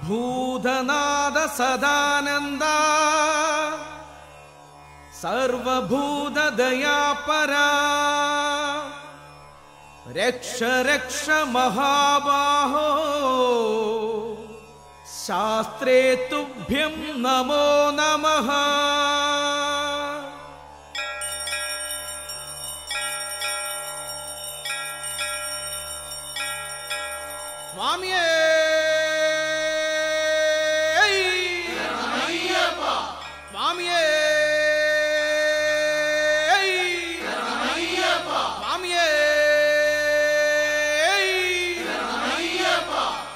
ಭೂತನಾದ ಸದಾನಂದ ಸರ್ವಭೂತ ದಯಾಪರ ರಕ್ಷ ರಕ್ಷ ಮಹಾಬಾಹೋ ಶಾಸ್ತ್ರೇ ತುಭ್ಯಂ ನಮೋ ನಮಃ. ಸ್ವಾಮಿಯೇ ಸ್ವಾಮಿಯೇ ಸ್ವಾಮಿಯೇ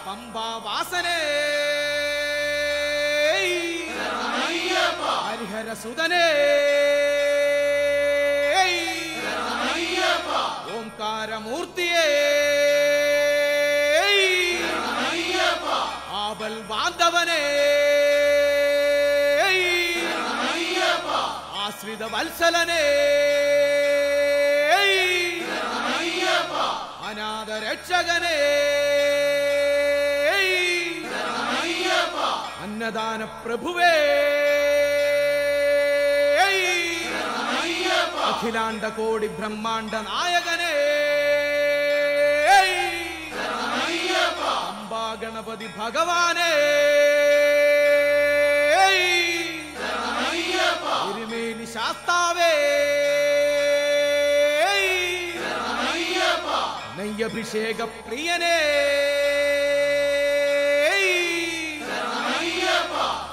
ಪಂಬಾ ವಾಸನೆ ಹರಿಹರ ಸುಧನೆ ಓಂಕಾರ ಮೂರ್ತಿಯೇ ಆಬಲ್ ಬಾಂಧವನೇ ಆಶ್ರಿತ ವತ್ಸಲನೇ ಅನಾಥ ರಕ್ಷಕನೇ ಅನ್ನದಾನ ಪ್ರಭುವೇ ಅಖಿಲಾಂಡ ಕೋಡಿ ಬ್ರಹ್ಮಾಂಡ ನಾಯಕನೇ ಅಂಬಾ ಗಣಪತಿ ಭಗವಾನೇ ತಿರುಮೇನಿ ಶಾಸ್ತಾವೇ ನೈಯಭಿಷೇಕ ಪ್ರಿಯನೇ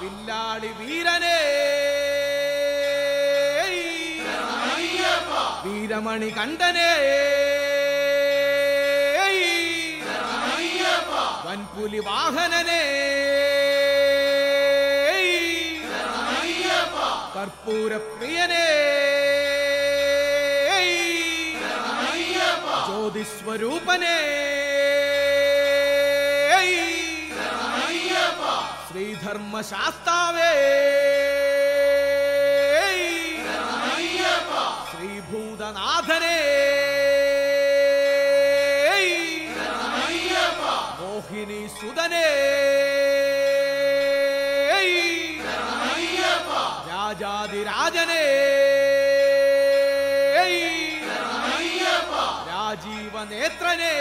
ಬಿಲ್ಲಾಳಿ ವೀರನೇ ವೀರಮಣಿ ಕಂಡನೇ ವನ್ಪುಲಿ ವಾಹನನೇ ಕರ್ಪೂರ ಪ್ರಿಯನೇ ಜ್ಯೋತಿ ಸ್ವರೂಪನೇ ಶ್ರೀಧರ್ಮ ಶಾಸ್ತಾವೇ ಶ್ರೀಭೂತನಾಥನೇ ಮೋಹಿನಿ ಸುಧನೇ ರಾಜಾದಿರಾಜನೇ ರಾಜೀವ ನೇತ್ರನೇ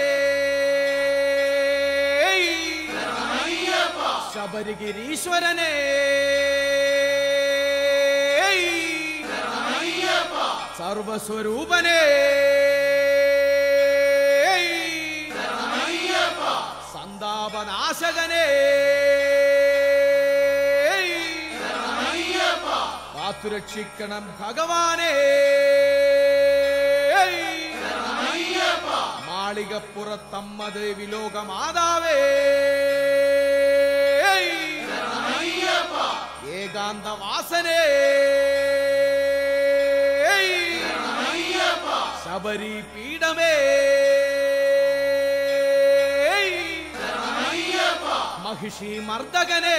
ಶಬರಿಗಿರೀಶ್ವರನೇ ಸರ್ವಸ್ವರೂಪನೇ ಸಂದಾಪನಾಶಕನೇ കാത്തുരക്ഷിക്കണം ഭഗവാനേ മാളികപ്പുറത്തമ്മ ദേവി ലോകമാതാവേ ഏകാന്തവാസനേ ശബരി പീഠമേ മഹിഷി മർദ്ദകനേ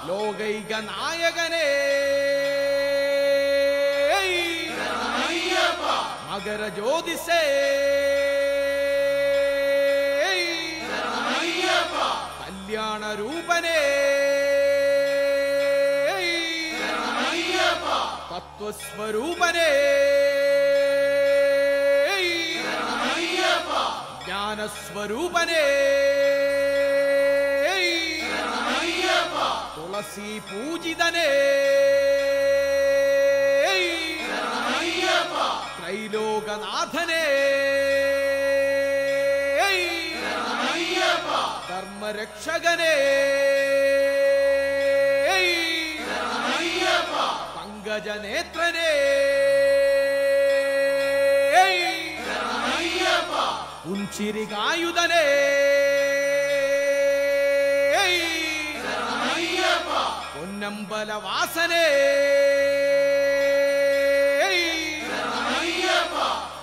ലോകൈക നായകനേ മകര ജ്യോതിസേ കല്യാണ രൂപനേ തത്വസ്വരൂപനേ ജ്ഞാനസ്വരൂപനേ തുളസി പൂജിതനേ ത്രൈലോകനാഥനേ ധർമ്മരക്ഷകനേ പങ്കജനേത്രനേ ഉഞ്ചിരികായുധനേ പൊന്നമ്പലവാസനേ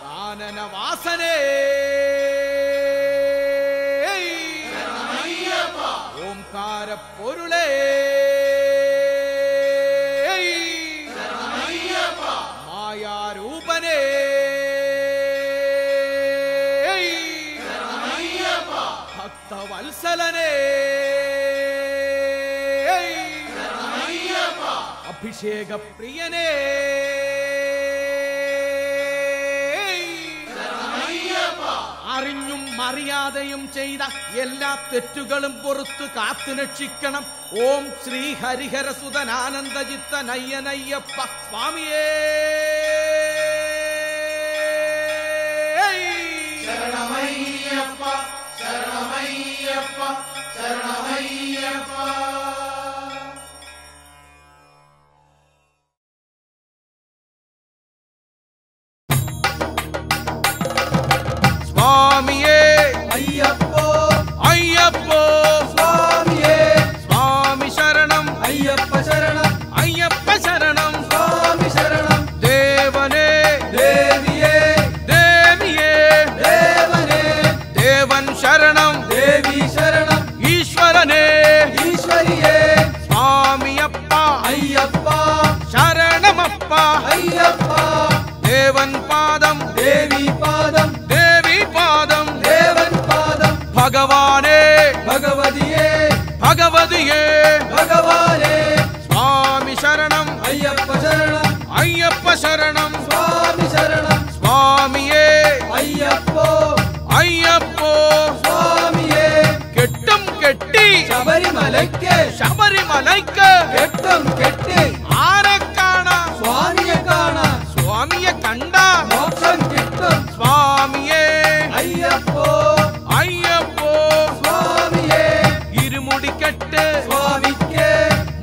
കാനനവാസനേ ഓംകാരപ്പൊരുളേ മായാരൂപനേ ഭക്തവത്സലനേ അഭിഷേക പ്രിയനേ അറിഞ്ഞും അറിയാതെയും ചെയ്ത എല്ലാ തെറ്റുകളും പുറത്തു കാത്തു രക്ഷിക്കണം. ഓം ശ്രീ ഹരിഹരസുതനാനന്ദചിത്തനയ്യനയ്യപ്പ സ്വാമിയേ ശരണമയ്യപ്പ ശരണമയ്യപ്പ ശരണമയ്യപ്പ. സ്വാമിയേ അയ്യപ്പോ അയ്യപ്പോ സ്വാമിയേ സ്വാമി ശരണം അയ്യപ്പ ശരണം അയ്യപ്പ ശരണം സ്വാമി ശരണം ദേവനേ ദേവിയേ ദേവിയേ ദേവനേ ദേവൻ ശരണം ദേവി ശരണം ഈശ്വരനേ ഈശ്വരിയേ സ്വാമിയപ്പ അയ്യപ്പ ശരണമപ്പ അയ്യപ്പ ദേവൻ പാദം ദേവി പാദം ദേവി പാദം ദേവൻ പാദം ഭഗവാനേ ഭഗവതിയേ ഭഗവതിയേ ഭഗവാനേ സ്വാമി ശരണം അയ്യപ്പ ശരണം അയ്യപ്പ ശരണം സ്വാമി ശരണം സ്വാമിയേ അയ്യപ്പോ അയ്യപ്പോ സ്വാമിയേ കെട്ടും കെട്ടി ശബരിമലയ്ക്ക് ശബരിമലയ്ക്ക് കെട്ടും കെട്ടി ആരെ കാണാം സ്വാമിയെ കാണാൻ സ്വാമിയെ കണ്ട മോക്ഷം കിട്ടും സ്വാമിയേ അയ്യപ്പോ അയ്യപ്പോ സ്വാമിയേ ഇരുമുടിക്കെട്ട് സ്വാമിക്ക്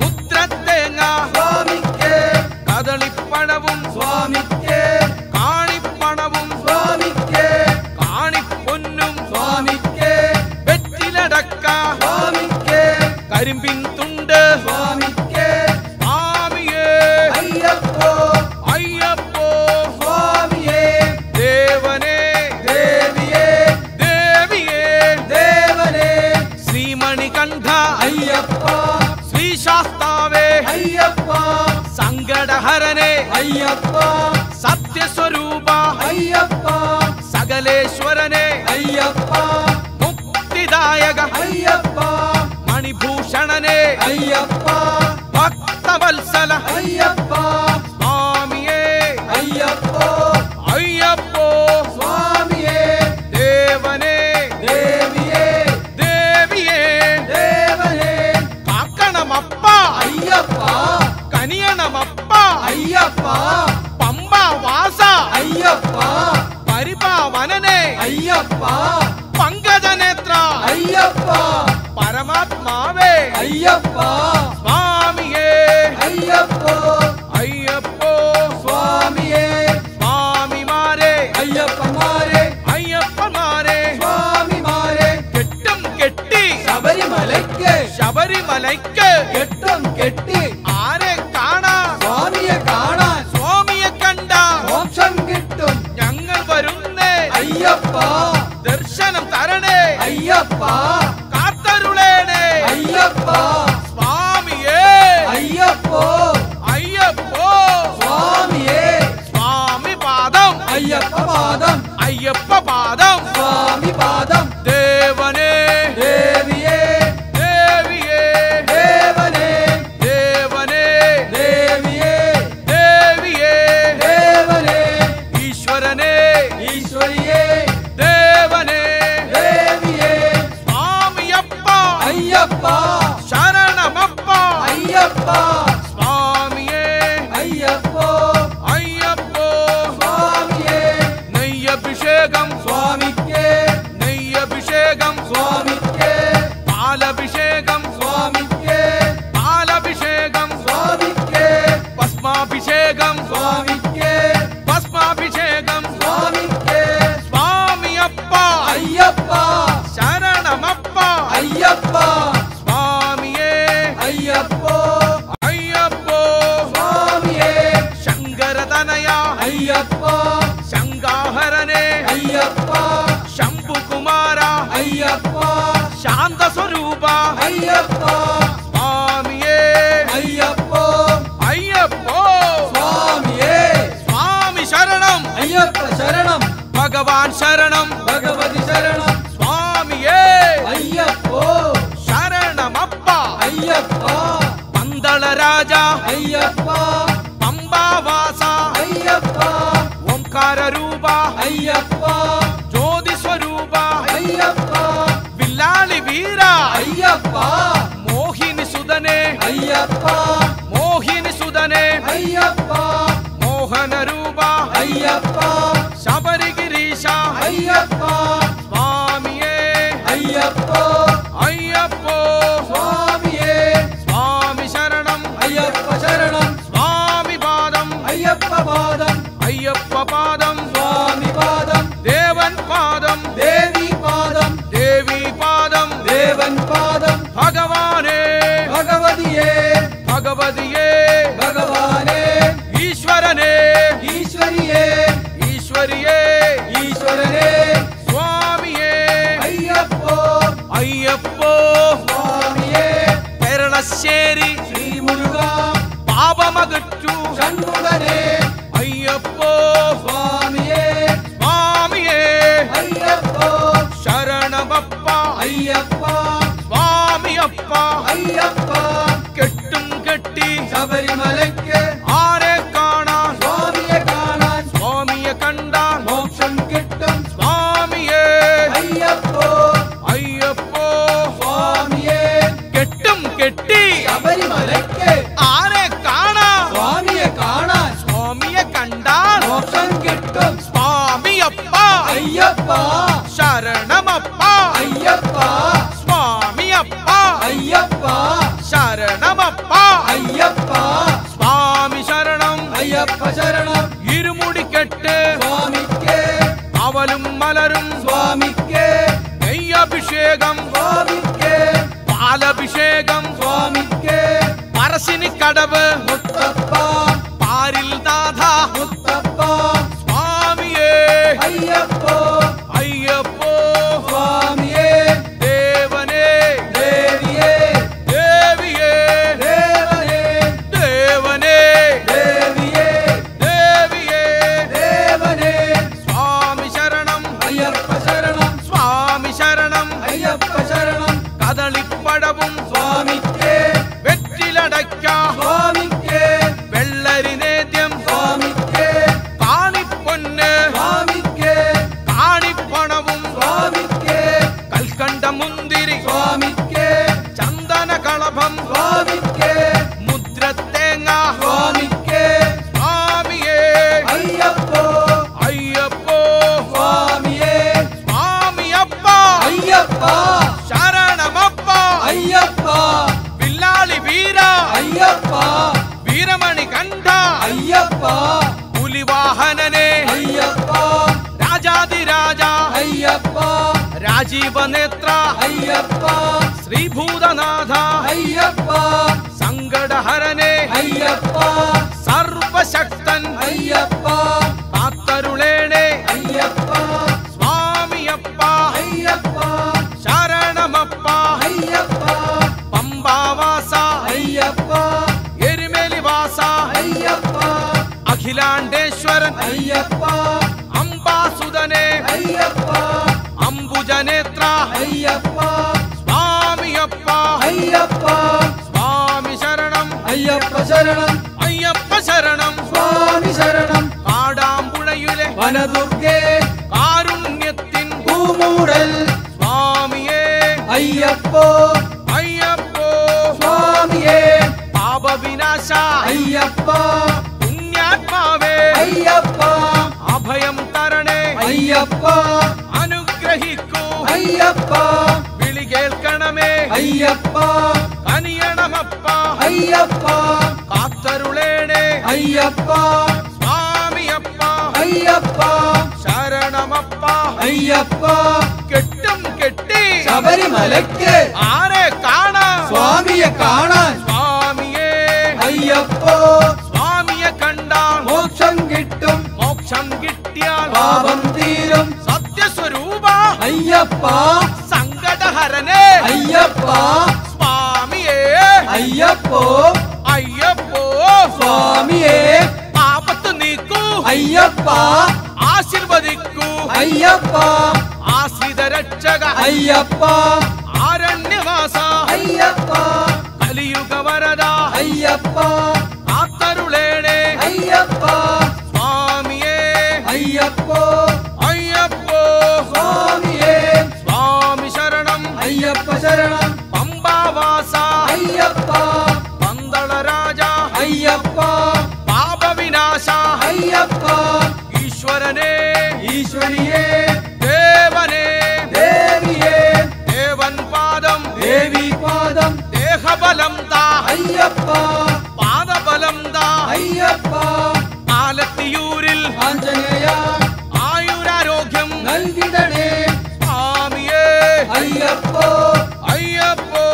മുദ്രത്തേങ്ങ സ്വാമിക്ക് കദളിപ്പഴവും സ്വാമിക്ക് കാണിപ്പണവും സ്വാമിക്ക് കാണിപ്പൊന്നും സ്വാമിക്ക് വെറ്റിലടക്ക സ്വാമിക്ക് കരിമ്പിൻ തുണ്ട് സ്വാമിക്ക് സ്വാമിയേ അയ്യപ്പോ അയ്യപ്പോ സ്വാമിയേ ദേവനേ ദേവിയേ ദേവിയേ ദേവനേ ശ്രീമണികണ്ഠ അയ്യപ്പ ശ്രീശാസ്താവേ അയ്യപ്പ സങ്കടഹരനേ അയ്യപ്പ സത്യസ്വരൂപ അയ്യപ്പ സകലേശ്വരനേ അയ്യപ്പ മുക്തിദായക അയ്യപ്പ മണിഭൂഷണനേ അയ്യപ്പ ഭക്തവത്സല അയ്യപ്പ സ്വാമിയേ അയ്യപ്പോ അയ്യപ്പോ സ്വാമിയേ ദേവനേ ദേവിയേ ദേവിയേ ദേവനേ കാക്കണമപ്പ അയ്യപ്പ കനിയണമപ്പ അയ്യപ്പ പമ്പ വാസ അയ്യപ്പ പരിപാവനനേ അയ്യപ്പ പങ്കജനേത്ര അയ്യപ്പ പരമാത്മാവേ അയ്യപ്പ സ്വാമിയേ അയ്യപ്പോ അയ്യപ്പോ സ്വാമിയേ സ്വാമിമാരെ അയ്യപ്പമാരെ അയ്യപ്പമാരെ സ്വാമിമാരെ കെട്ടും കെട്ടി ശബരിമലയ്ക്ക് ശബരിമലയ്ക്ക് കെട്ടും കെട്ടി ആരെ കാണാം സ്വാമിയെ കാണാൻ സ്വാമിയെ കണ്ട മോക്ഷം കിട്ടും ഞങ്ങൾ വരുന്നേ അയ്യപ്പ ദർശനം തരണേ അയ്യപ്പ കാത്തരുളേണേ അയ്യപ്പ സ്വാമിയേ അയ്യപ്പോ അയ്യപ്പോ സ്വാമിയേ സ്വാമി പാദം അയ്യപ്പ പാദം അയ്യപ്പ പാദം സ്വാമി പാദം ദേവനേ ദേവിയേ ദേവിയേ ദേവനേ ദേവനേ ദേവിയേ ദേവിയേ ദേവനേ ഈശ്വരനേ ഈശ്വരിയേ ദേവനേ ദേവിയേ സ്വാമിയപ്പ അയ്യപ്പ ശരണമപ്പ അയ്യപ്പ സ്വാമിയേ അയ്യപ്പോ അയ്യപ്പോ സ്വാമിയേ നെയ്യഭിഷേകം സ്വാമിക്ക് നെയ്യഭിഷേകം സ്വാമിക്ക് പാലഭിഷേകം സ്വാമിക്ക് പാലഭിഷേകം സ്വാമിക്ക് ഭസ്മാഭിഷേകം സ്വാമിക്ക് ഭസ്മാഭിഷേകം സ്വാമിക്ക് സ്വാമിയപ്പ അയ്യപ്പ ശരണമപ്പ അയ്യപ്പ സ്വാമിയേ അയ്യപ്പോ അയ്യപ്പോ സ്വാമിയേ ശങ്കരതനയ അയ്യപ്പ ശങ്കാഹരനേ അയ്യപ്പ ശംഭുകുമാര അയ്യപ്പ ശാന്തസ്വരൂപ അയ്യപ്പ സ്വാമിയേ അയ്യപ്പോ അയ്യപ്പോ സ്വാമിയേ സ്വാമി ശരണം അയ്യപ്പ ശരണം ഭഗവാൻ ശരണം ഭഗവതി ശരണം സ്വാമി സ്വാമിയേ അയ്യപ്പോ ശരണമപ്പ അയ്യപ്പ പന്തളരാജ അയ്യപ്പ പമ്പാവാസ അയ്യപ്പ ഓംകാര രൂപ അയ്യപ്പ ജ്യോതി സ്വരൂപ അയ്യപ്പ വില്ലാളി വീര അയ്യപ്പ മോഹിനി സുതനെ അയ്യപ്പ മോഹിനി സുതനെ അയ്യപ്പ മോഹന രൂപ അയ്യപ്പ ശബരിഗിരീശ അയ്യപ്പ സ്വാമിയേ അയ്യപ്പോ അയ്യപ്പോ സ്വാമിയേ സ്വാമി ശരണം അയ്യപ്പ ശരണം സ്വാമി പാദം അയ്യപ്പ പാദം അയ്യപ്പ പാദം സ്വാമി പാദം ദേവൻ പാദം ദേവി പാദം ദേവി പാദം ദേവൻ പാദം ഭഗവാനേ ഭഗവതിയേ ഭഗവതിയേ ഭഗവാനേ ഈശ്വരനേ ഈശ്വരിയേ ഈശ്വരിയേ ഈശ്വരനേ സ്വാമിയേ അയ്യപ്പോ അയ്യപ്പോ സ്വാമിയേ കേരളശ്ശേരി ശ്രീ മുരുക പാപമകറ്റു ഷൺമുഖനേ അയ്യപ്പോ സ്വാമിയേ സ്വാമിയേ അയ്യപ്പോ ശരണമപ്പ അയ്യപ്പ സ്വാമിയപ്പ അയ്യപ്പ കെട്ടും കെട്ടി ശബരിമലയ്ക്ക് ആരെ കാണാൻ സ്വാമിയെ കാണാൻ സ്വാമിയെ കണ്ടാൻ മോക്ഷം കിട്ടും സ്വാമിയേ അയ്യപ്പോ അയ്യപ്പോ സ്വാമിയെ കെട്ടും കെട്ടി ശബരിമലയ്ക്ക് ആരെ കാണാൻ സ്വാമിയെ കാണാൻ സ്വാമിയെ കണ്ടാൻ മോക്ഷം കിട്ടും സ്വാമിയപ്പ അയ്യപ്പ ശരണമപ്പ അയ്യപ്പ സ്വാമിയപ്പ അയ്യപ്പ ശരണമപ്പ അയ്യപ്പ സ്വാമി ശരണം അയ്യപ്പ ശരണം ഇരുമുടിക്കെട്ട് സ്വാമിക്ക് അവലും മലരും സ്വാമിക്ക് നെയ്യഭിഷേകം സ്വാമിക്ക് പാലഭിഷേകം സ്വാമിക്ക് പറശ്ശിനിക്കടവ് മുത്തപ്പ പാരിൽ നാഥ മുത്തപ്പ സ്വാമിയേ അയ്യപ്പോ അയ്യപ്പോ സ്വാമിയേ ദേവനേ ദേവിയേ ദേവിയേ ദേവനേ ദേവനേ ദേവിയേ ദേവിയേ ദേവനേ സ്വാമി ശരണം അയ്യപ്പ ശരണം സ്വാമി ശരണം അയ്യപ്പ ശരണം കദളിപ്പഴവും സ്വാമിക്ക് വെറ്റിലടയ്ക്ക സ്വാമിക്ക് വെള്ളരി നേദ്യം സ്വാമിക്ക് കാണിപ്പൊന്ന് സ്വാമിക്ക് കാണിപ്പണവും സ്വാമിക്ക് കൽക്കണ്ട മുന്തിരി സ്വാമിക്ക് ചന്ദന കളഭം സ്വാമിക്ക് മുദ്രത്തേങ്ങ സ്വാമിക്ക് സ്വാമിയേ അയ്യപ്പോ അയ്യപ്പോ സ്വാമിയേ സ്വാമിയപ്പ അയ്യപ്പ ശരണമപ്പ അയ്യപ്പ വില്ലാളി വീര അയ്യപ്പ വീരമണി കണ്ഠ അയ്യപ്പ പുലിവാഹനനെ അയ്യപ്പ രാജാതിരാജ അയ്യപ്പ രാജീവനേത്ര അയ്യപ്പ ശ്രീഭൂതനാഥ അയ്യപ്പ സങ്കടഹരനെ അയ്യപ്പ സർവശക്തൻ അയ്യപ്പ കാത്തരുളേണേ അയ്യപ്പ സ്വാമിയപ്പ അയ്യപ്പ ശരണമപ്പ അയ്യപ്പ പമ്പാവാസ അയ്യപ്പ എരുമേലിവാസ അയ്യപ്പ അഖിലാണ്ടേശ്വരൻ അയ്യപ്പ അംബാസുതനെ അയ്യപ്പ അംബുജനേത്ര അയ്യപ്പ സ്വാമിയപ്പ അയ്യപ്പ സ്വാമി ശരണം അയ്യപ്പ ശരണം അയ്യപ്പ ശരണം സ്വാമി ശരണം കാടാമ്പുഴയിലെ വനദുർഗേ കാരുണ്യത്തിൻ പൂമൂടൽ സ്വാമിയേ അയ്യപ്പോ അയ്യപ്പോ സ്വാമിയേ പാപവിനാശ അയ്യപ്പ പുണ്യാത്മാവേ അയ്യപ്പ അഭയം തരണേ അയ്യപ്പ അനുഗ്രഹിക്കൂ അയ്യപ്പ വിളി കേൾക്കണമേ അയ്യപ്പ കനിയണമപ്പ അയ്യപ്പ കാത്തരുളേണേ അയ്യപ്പ സ്വാമിയപ്പ അയ്യപ്പ ശരണമപ്പ അയ്യപ്പ കെട്ടും കെട്ടി ശബരിമലയ്ക്ക് ആരെ കാണാൻ സ്വാമിയെ കാണാൻ സ്വാമിയേ അയ്യപ്പോ സ്വാമിയെ കണ്ടാൽ മോക്ഷം കിട്ടും മോക്ഷം കിട്ടിയാൽ പാപം തീരും സത്യസ്വരൂപ അയ്യപ്പ സങ്കടഹരനെ അയ്യപ്പ സ്വാമിയേ അയ്യപ്പോ അയ്യപ്പോ സ്വാമിയേ ആപത്ത് നീക്കൂ അയ്യപ്പ ആശീർവദിക്കൂ അയ്യപ്പ ആശ്രിത രക്ഷക അയ്യപ്പ ആരണ്യവാസ അയ്യപ്പ കലിയുഗ വരദ അയ്യപ്പ കാത്തരുളേണേ അയ്യപ്പ സ്വാമിയേ അയ്യപ്പോ അയ്യപ്പോ സ്വാമിയേ സ്വാമി ശരണം അയ്യപ്പ ശരണം പമ്പാവാസ അയ്യപ്പ പന്തള രാജ അയ്യപ്പ പാപവിനാശ അയ്യപ്പ ഈശ്വരനേ ഈശ്വരിയേ ദേവനേ ദേവിയേ ദേവൻ പാദം ദേവി പാദം ദേഹബലം താ അയ്യപ്പ പാദബലം താ അയ്യപ്പ ആലത്തിയൂരിൽ ആഞ്ജനേയ ആയുരാരോഗ്യം നൽകിടണേ സ്വാമിയേ അയ്യപ്പോ അയ്യപ്പോ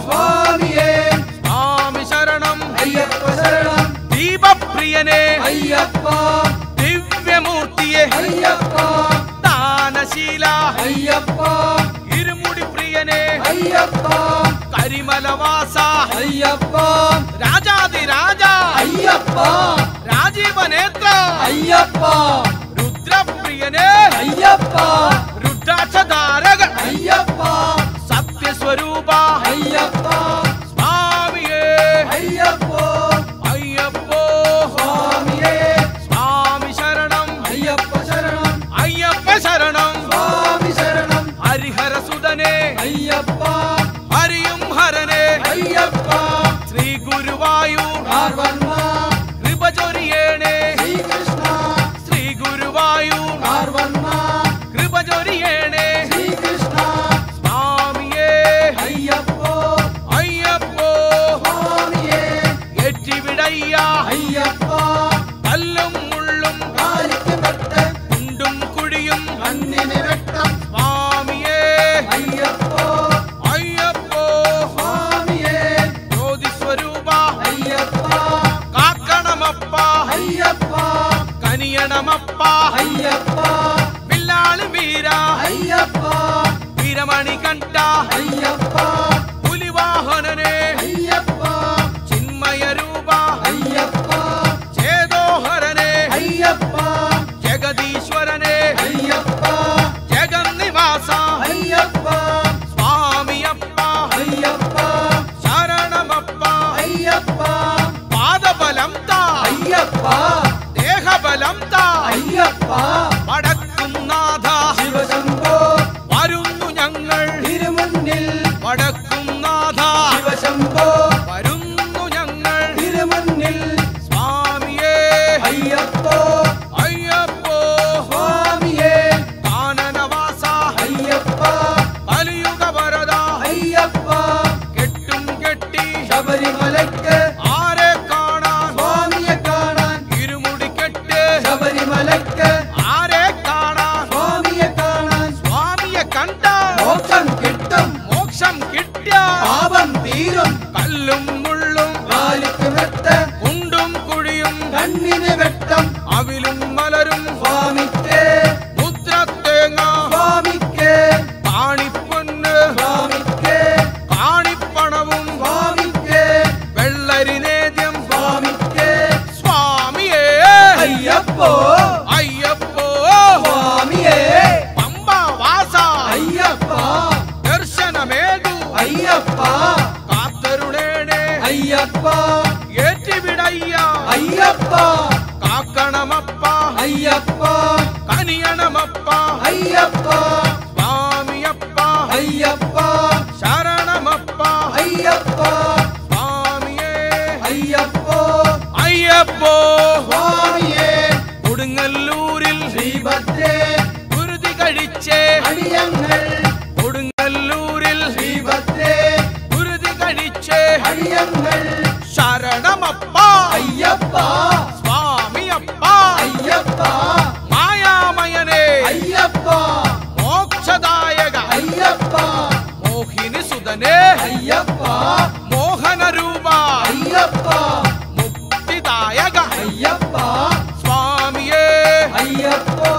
സ്വാമിയേ സ്വാമി ശരണം അയ്യപ്പ ശരണം ദീപപ്രിയനേ അയ്യപ്പ ദിവ്യമൂർത്തിയെ അയ്യപ്പ ദാനശീല അയ്യപ്പ ഇരുമുടി പ്രിയനേ അയ്യപ്പ കരിമലവാസ അയ്യപ്പ രാജാതിരാജ അയ്യപ്പ രാജീവനേത്ര അയ്യപ്പ രുദ്രപ്രിയനേ അയ്യപ്പ രുദ്രാക്ഷധാരക അയ്യപ്പ സത്യസ്വരൂപ അയ്യപ്പ സ്വാമിയേ അയ്യപ്പോ അയ്യപ്പോ സ്വാമിയേ സ്വാമി ശരണം അയ്യപ്പ ശരണം അയ്യപ്പ ശരണം സ്വാമി ശരണം ഹരിഹരസുതനേ അയ്യപ്പ ഹരിയും ഹരനേ അയ്യപ്പ ശ്രീ ഗുരുവായൂർ കാർവർണ്ണ കൃപ ചൊരിയേണേ ശ്രീകൃഷ്ണ ശ്രീ ഗുരുവായൂർ കാർവർണ്ണ കൃപ ചൊരിയേണേ ശ്രീകൃഷ്ണ സ്വാമിയേ അയ്യപ്പോ അയ്യപ്പോ സ്വാമിയേ ഏറ്റിവിടയ്യ അയ്യപ്പ കല്ലും മുള്ളും കാലിക്ക് വെട്ട് കുണ്ടും കുഴിയും കണ്ണിന് വെട്ടം സ്വാമിയേ അയ്യപ്പോ അയ്യപ്പോ സ്വാമിയേ ജ്യോതിസ്വരൂപ അയ്യപ്പ കാക്കണമപ്പ അയ്യപ്പ കനിയണമപ്പ അയ്യപ്പ വില്ലാളി വീര അയ്യപ്പ വീരമണി കണ്ട അയ്യപ്പ പുലിവാഹനനെ അയ്യപ്പ ചിന്മയരൂപ അയ്യപ്പ ചേതോഹരനെ അയ്യപ്പ ജഗദീശ്വരനെ അയ്യപ്പ ജഗന്നിവാസ അയ്യപ്പ സ്വാമിയപ്പ അയ്യപ്പ ശരണമപ്പ അയ്യപ്പ പാദബലം താ അയ്യപ്പ ദേഹബലം താ അയ്യപ്പ വടക്കുംനാഥ ശിവശംഭോ വരുന്നു ഞങ്ങൾ തിരുമുന്നിൽ വടക്കുംനാഥ ശിവശംഭോ വരുന്നു ഞങ്ങൾ തിരുമുന്നിൽ സ്വാമിയേ അയ്യപ്പോ അയ്യപ്പോ സ്വാമിയേ കാനനവാസ അയ്യപ്പ കലിയുഗ വരദ അയ്യപ്പ കെട്ടും കെട്ടി ശബരിമലയ്ക്ക് ആരെ കാണാൻ സ്വാമിയെ കാണാൻ ഇരുമുടി കെട്ട് ശബരിമലയ്ക്ക് ആരെ കാണാൻ സ്വാമിയെ കാണാൻ സ്വാമിയെ കണ്ട മോക്ഷം കിട്ടും മോക്ഷം കിട്ടിയ പാപം തീരും കല്ലും മുള്ളും കാലിക്ക് വെട്ട് കുണ്ടും കുഴിയും കണ്ണിന് വെട്ടം അവിലും മലരും സ്വാമിക്ക് മുദ്രത്തേങ്ങ സ്വാമിക്ക് കാണിപ്പൊന്ന് സ്വാമിക്ക് കാണിപ്പണവും സ്വാമിക്ക് വെള്ളരി നേദ്യം സ്വാമിക്ക് സ്വാമിയേ അയ്യപ്പോ അയ്യപ്പോ സ്വാമിയേ പമ്പാവാസ അയ്യപ്പ ദർശനമേതു അയ്യപ്പ കാത്തരുളേണേ അയ്യപ്പ ഏറ്റിവിടയ്യ അയ്യപ്പ കാക്കണമപ്പ അയ്യപ്പ കനിയണമപ്പ അയ്യപ്പ സ്വാമിയപ്പ അയ്യപ്പ ശരണമപ്പ അയ്യപ്പ സ്വാമിയേ അയ്യപ്പോ അയ്യപ്പോ സ്വാമിയേ കൊടുങ്ങല്ലൂരിൽ ശ്രീഭദ്രേ കുരുതി കഴിച്ചേ അടിയങ്ങൾ കൊടുങ്ങല്ലൂരിൽ ശ്രീഭദ്രേ കുരുതി കഴിച്ചേ അടിയങ്ങൾ ശരണമപ്പ അയ്യപ്പ സ്വാമിയപ്പ അയ്യപ്പ മായാമയനേ അയ്യപ്പ മോക്ഷദായക അയ്യപ്പ മോഹിനി സുതനേ അയ്യപ്പ മോഹനരൂപ അയ്യപ്പ മുക്തിദായക അയ്യപ്പ സ്വാമിയേ അയ്യപ്പോ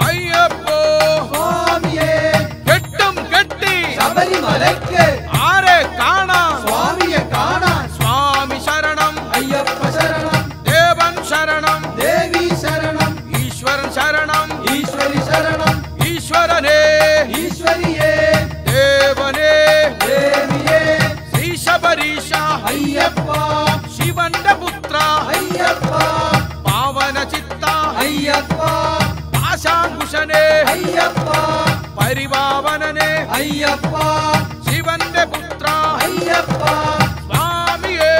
അയ്യപ്പോ സ്വാമിയേ കെട്ടും കെട്ടി ശബരിമലയ്ക്ക് ആരെ കാണാൻ സ്വാമിയെ കാണാൻ സ്വാമി ശരണം അയ്യപ്പ ശരണം ദേവൻ ശരണം ദേവി ശരണം ഈശ്വരൻ ശരണം ഈശ്വരി ശരണം ഈശ്വര ദേവനേ ദേവിയേ ശ്രീ ശബരീശ അയ്യപ്പ ശിവന്റെ പുത്ര അയ്യപ്പ പാവന ചിത്ത അയ്യപ്പ പാശാങ്കുശനെ അയ്യപ്പ പരിപാവനനെ അയ്യപ്പ ശിവന്റെ പുത്ര അയ്യപ്പ സ്വാമിയേ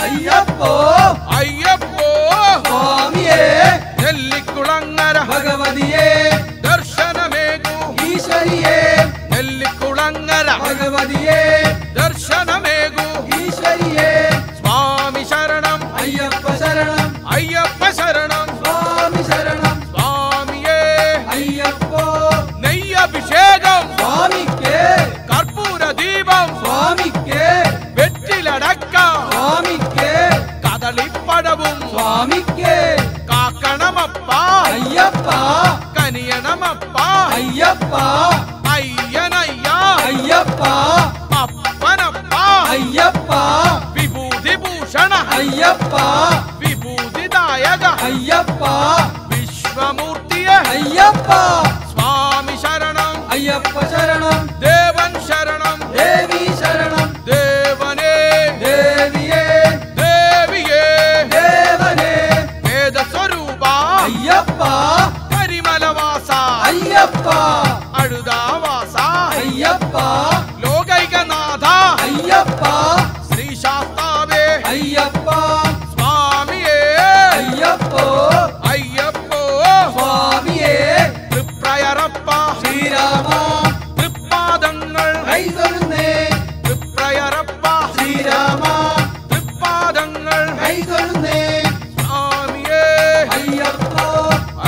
അയ്യപ്പോ അയ്യപ്പോ സ്വാമിയേ നെല്ലിക്കുളങ്ങര ഭഗവതിയേ ദർശനമേകു ഈശ്വരിയേ നെല്ലിക്കുളങ്ങര ഭഗവതിയേ ദർശനമേകു ഈശ്വരിയേ സ്വാമി ശരണം അയ്യപ്പ ശരണം അയ്യപ്പ ശരണം സ്വാമി ശരണം സ്വാമിയേ അയ്യപ്പോ നെയ്യഭിഷേകം സ്വാമിക്കേ കർപ്പൂര ദീപം സ്വാമിക്കേ വെറ്റിലടക്കം സ്വാമിക്കേ കദളിപ്പഴവും സ്വാമിക്കേ കാക്കണമപ്പ അയ്യപ്പ കനിയണമപ്പ അയ്യപ്പ അയ്യനയ്യ അയ്യപ്പ അപ്പനപ്പ അയ്യപ്പ വിഭൂതിഭൂഷണ അയ്യപ്പ വിഭൂതിദായക അയ്യപ്പ വിശ്വമൂർത്തിയെ അയ്യപ്പ സ്വാമി ശരണം അയ്യപ്പ ശരണം ദേവൻ ശരണം ദേവി ശരണം ദേവനേ ദേവിയേ ദേവിയേ ദേവനേ വേദസ്വരൂപ അയ്യപ്പ കരിമലവാസ അയ്യപ്പ അഴുതാവാസ അയ്യപ്പ ലോകൈകനാഥ അയ്യപ്പ ശ്രീശാസ്താവേ അയ്യപ്പ സ്വാമിയേ അയ്യപ്പോ അയ്യപ്പോ സ്വാമിയേ തൃപ്രയറപ്പ ശ്രീരാമ തൃപ്പാദങ്ങൾ കൈതൊഴുന്നേ തൃപ്രയറപ്പ ശ്രീരാമ തൃപ്പാദങ്ങൾ കൈതൊഴുന്നേ സ്വാമിയേ അയ്യപ്പോ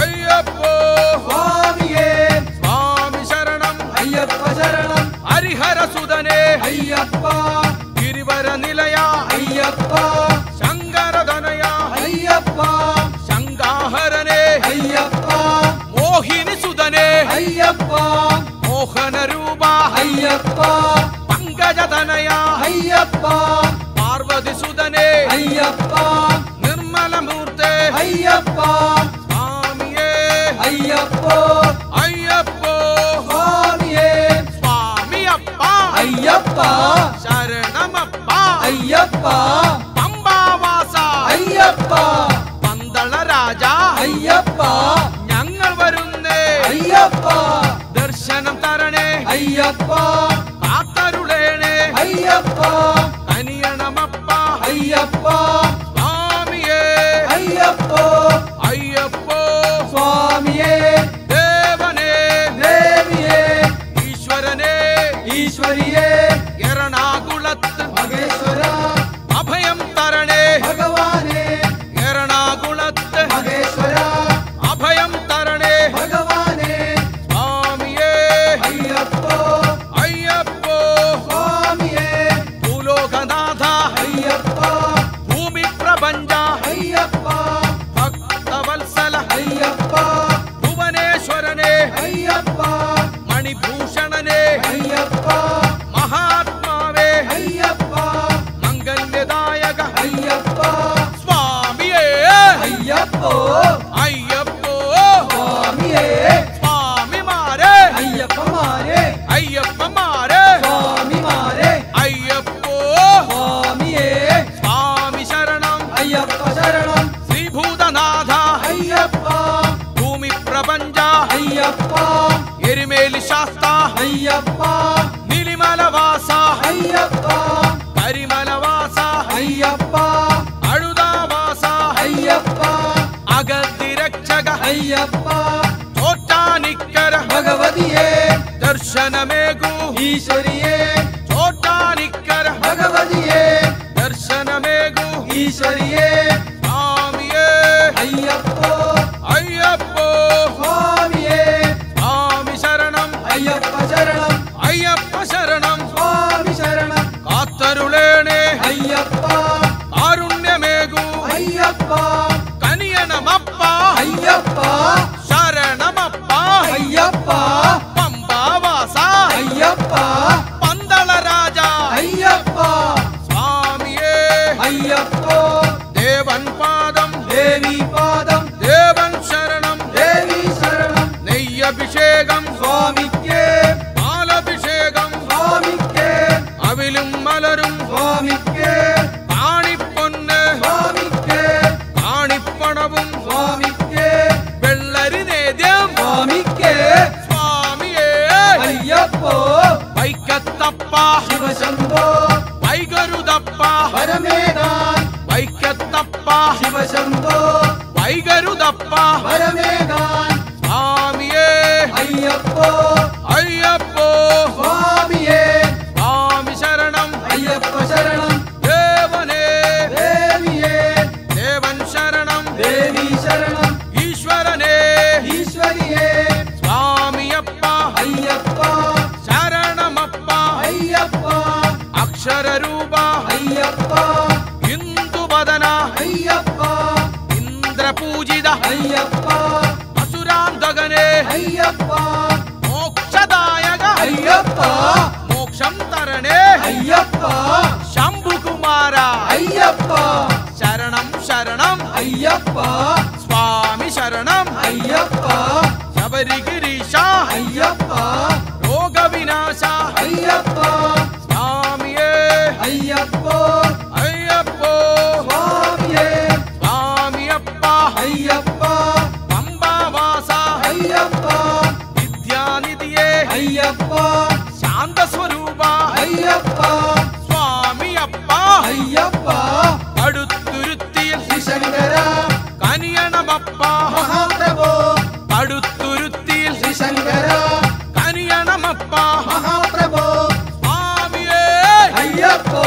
അയ്യപ്പോ സ്വാമിയേ സ്വാമി ശരണം അയ്യപ്പ ശരണം ഹരിഹരസുതനേ അയ്യപ്പ ഗിരിവര നിലയ അയ്യപ്പ ശങ്കരതനയ അയ്യപ്പ ശങ്കാഹരനെ അയ്യപ്പ മോഹിനി സുതനെ അയ്യപ്പ മോഹനരൂപ അയ്യപ്പ പങ്കജതനയ അയ്യപ്പ പാർവതി സുതനെ അയ്യപ്പ നിർമ്മലമൂർത്തെ അയ്യപ്പ സ്വാമിയേ അയ്യപ്പോ അയ്യപ്പോ സ്വാമിയേ സ്വാമിയപ്പ അയ്യപ്പ ശരണമപ്പ അയ്യപ്പ പമ്പാവാസ അയ്യപ്പ പന്തള രാജ അയ്യപ്പ ഞങ്ങൾ വരുന്നേ അയ്യപ്പ ദർശനം തരണേ അയ്യപ്പ കാത്തരുളേണേ അയ്യപ്പ കനിയണമപ്പ അയ്യപ്പ സ്വാമിയേ അയ്യപ്പോ അയ്യപ്പോ സ്വാമിയേ ദേവനേ ദേവിയേ ഈശ്വരനേ ഈശ്വരിയേ എറണാകുളത്ത് മഹേശ്വര അഭയം തരണേ ഭഗവാനേ എറണാകുളത്ത് മഹേശ്വര അഭയം തരണേ ഭഗവാനേ സ്വാമിയേ അയ്യപ്പോ അയ്യപ്പോ സ്വാമിയേ ഭൂലോകനാഥ അയ്യപ്പ ഭൂമി പ്രപഞ്ച അയ്യപ്പ ഭക്തവത്സല അയ്യപ്പ ഭുവനേശ്വരനെ അയ്യപ്പ മണിഭൂഷണനെ അയ്യപ്പ മഹാത്മാവേ അയ്യപ്പ മംഗല്യദായക അയ്യപ്പ സ്വാമിയേ അയ്യപ്പോ അയ്യപ്പോ സ്വാമിയേ സ്വാമിമാരെ അയ്യപ്പമാരെ അയ്യപ്പമാരെ സ്വാമിമാരെ അയ്യപ്പോ സ്വാമിയേ സ്വാമി ശരണം അയ്യപ്പ ശരണം ശ്രീഭൂതനാഥ അയ്യപ്പ ഭൂമി പ്രപഞ്ച അയ്യപ്പ എരുമേലി ശാസ്ത അയ്യപ്പ നിലിമലവാസ അയ്യപ്പ കരിമലവാസ അയ്യപ്പ അഴുതാവാസ അയ്യപ്പ അഗതിരക്ഷക അയ്യപ്പ ചോറ്റാനിക്കര ഭഗവതിയേ ദർശനമേകു ഈശ്വരിയേ ചോറ്റാനിക്കര ഭഗവതിയേ ദർശനമേകു ഈശ്വരിയേ സ്വാമിയേ അയ്യപ്പോ അയ്യപ്പോ സ്വാമിയേ സ്വാമി ശരണം അയ്യപ്പ ശരണം അയ്യപ്പ ശരണം സ്വാമി ശരണം കാത്തരുളേണേ അയ്യപ്പ കാരുണ്യമേകു അയ്യപ്പ കനിയണമപ്പ അയ്യപ്പ ശരണമപ്പ അയ്യപ്പ പമ്പാവാസ അയ്യപ്പ പന്തള രാജ അയ്യപ്പ സ്വാമിയേ അയ്യപ്പോ ദേവൻ പാദം ദേവി പാദം ദേവൻ ശരണം ദേവി ശരണം നെയ്യഭിഷേകം സ്വാമിക്കേ പാലഭിഷേകം സ്വാമി ശിവശംഭോ വൈകരുതപ്പ വരമേകാൻ വൈക്കത്തപ്പ ശിവശംഭോ വൈകരുതപ്പ വരമേകാൻ സ്വാമിയേ അയ്യപ്പോ അയ്യപ്പോ സ്വാമിയേ സ്വാമി ശരണം അയ്യപ്പ ശരണം ദേവനേ ദേവിയേ ദേവൻ ശരണം ദേവി ശരണം ഈശ്വരനേ ഈശ്വരിയേ സ്വാമിയപ്പ അയ്യപ്പ ശരണമപ്പ അയ്യപ്പ അക്ഷരരൂപ അയ്യപ്പ ഇന്ദുവദന അയ്യപ്പ ഇന്ദ്രപൂജിത അയ്യപ്പ അസുരാന്തകനേ അയ്യപ്പ മോക്ഷദായക അയ്യപ്പ മോക്ഷം തരണേ അയ്യപ്പ ശംഭുകുമാര അയ്യപ്പ ശരണം ശരണം അയ്യപ്പ സ്വാമി ശരണം അയ്യപ്പ ശബരിഗിരീശ അയ്യപ്പ രോഗവിനാശ അയ്യപ്പ സ്വാമിയേ അയ്യപ്പോ അയ്യപ്പോ സ്വാമിയേ സ്വാമിയപ്പ അയ്യപ്പ പമ്പാവാസ അയ്യപ്പ വിദ്യാനിധിയേ അയ്യപ്പ ശാന്തസ്വരൂപ അയ്യപ്പ സ്വാമിയപ്പ അയ്യപ്പ അടുത്തുരുത്തിയിൽ ശ്രീശങ്കര കനിയണമപ്പ മഹാപ്രഭോ അടുത്തുരുത്തിയിൽ ശ്രീശങ്കര കനിയണമപ്പ മഹാപ്രഭോ സ്വാമിയേ അയ്യപ്പോ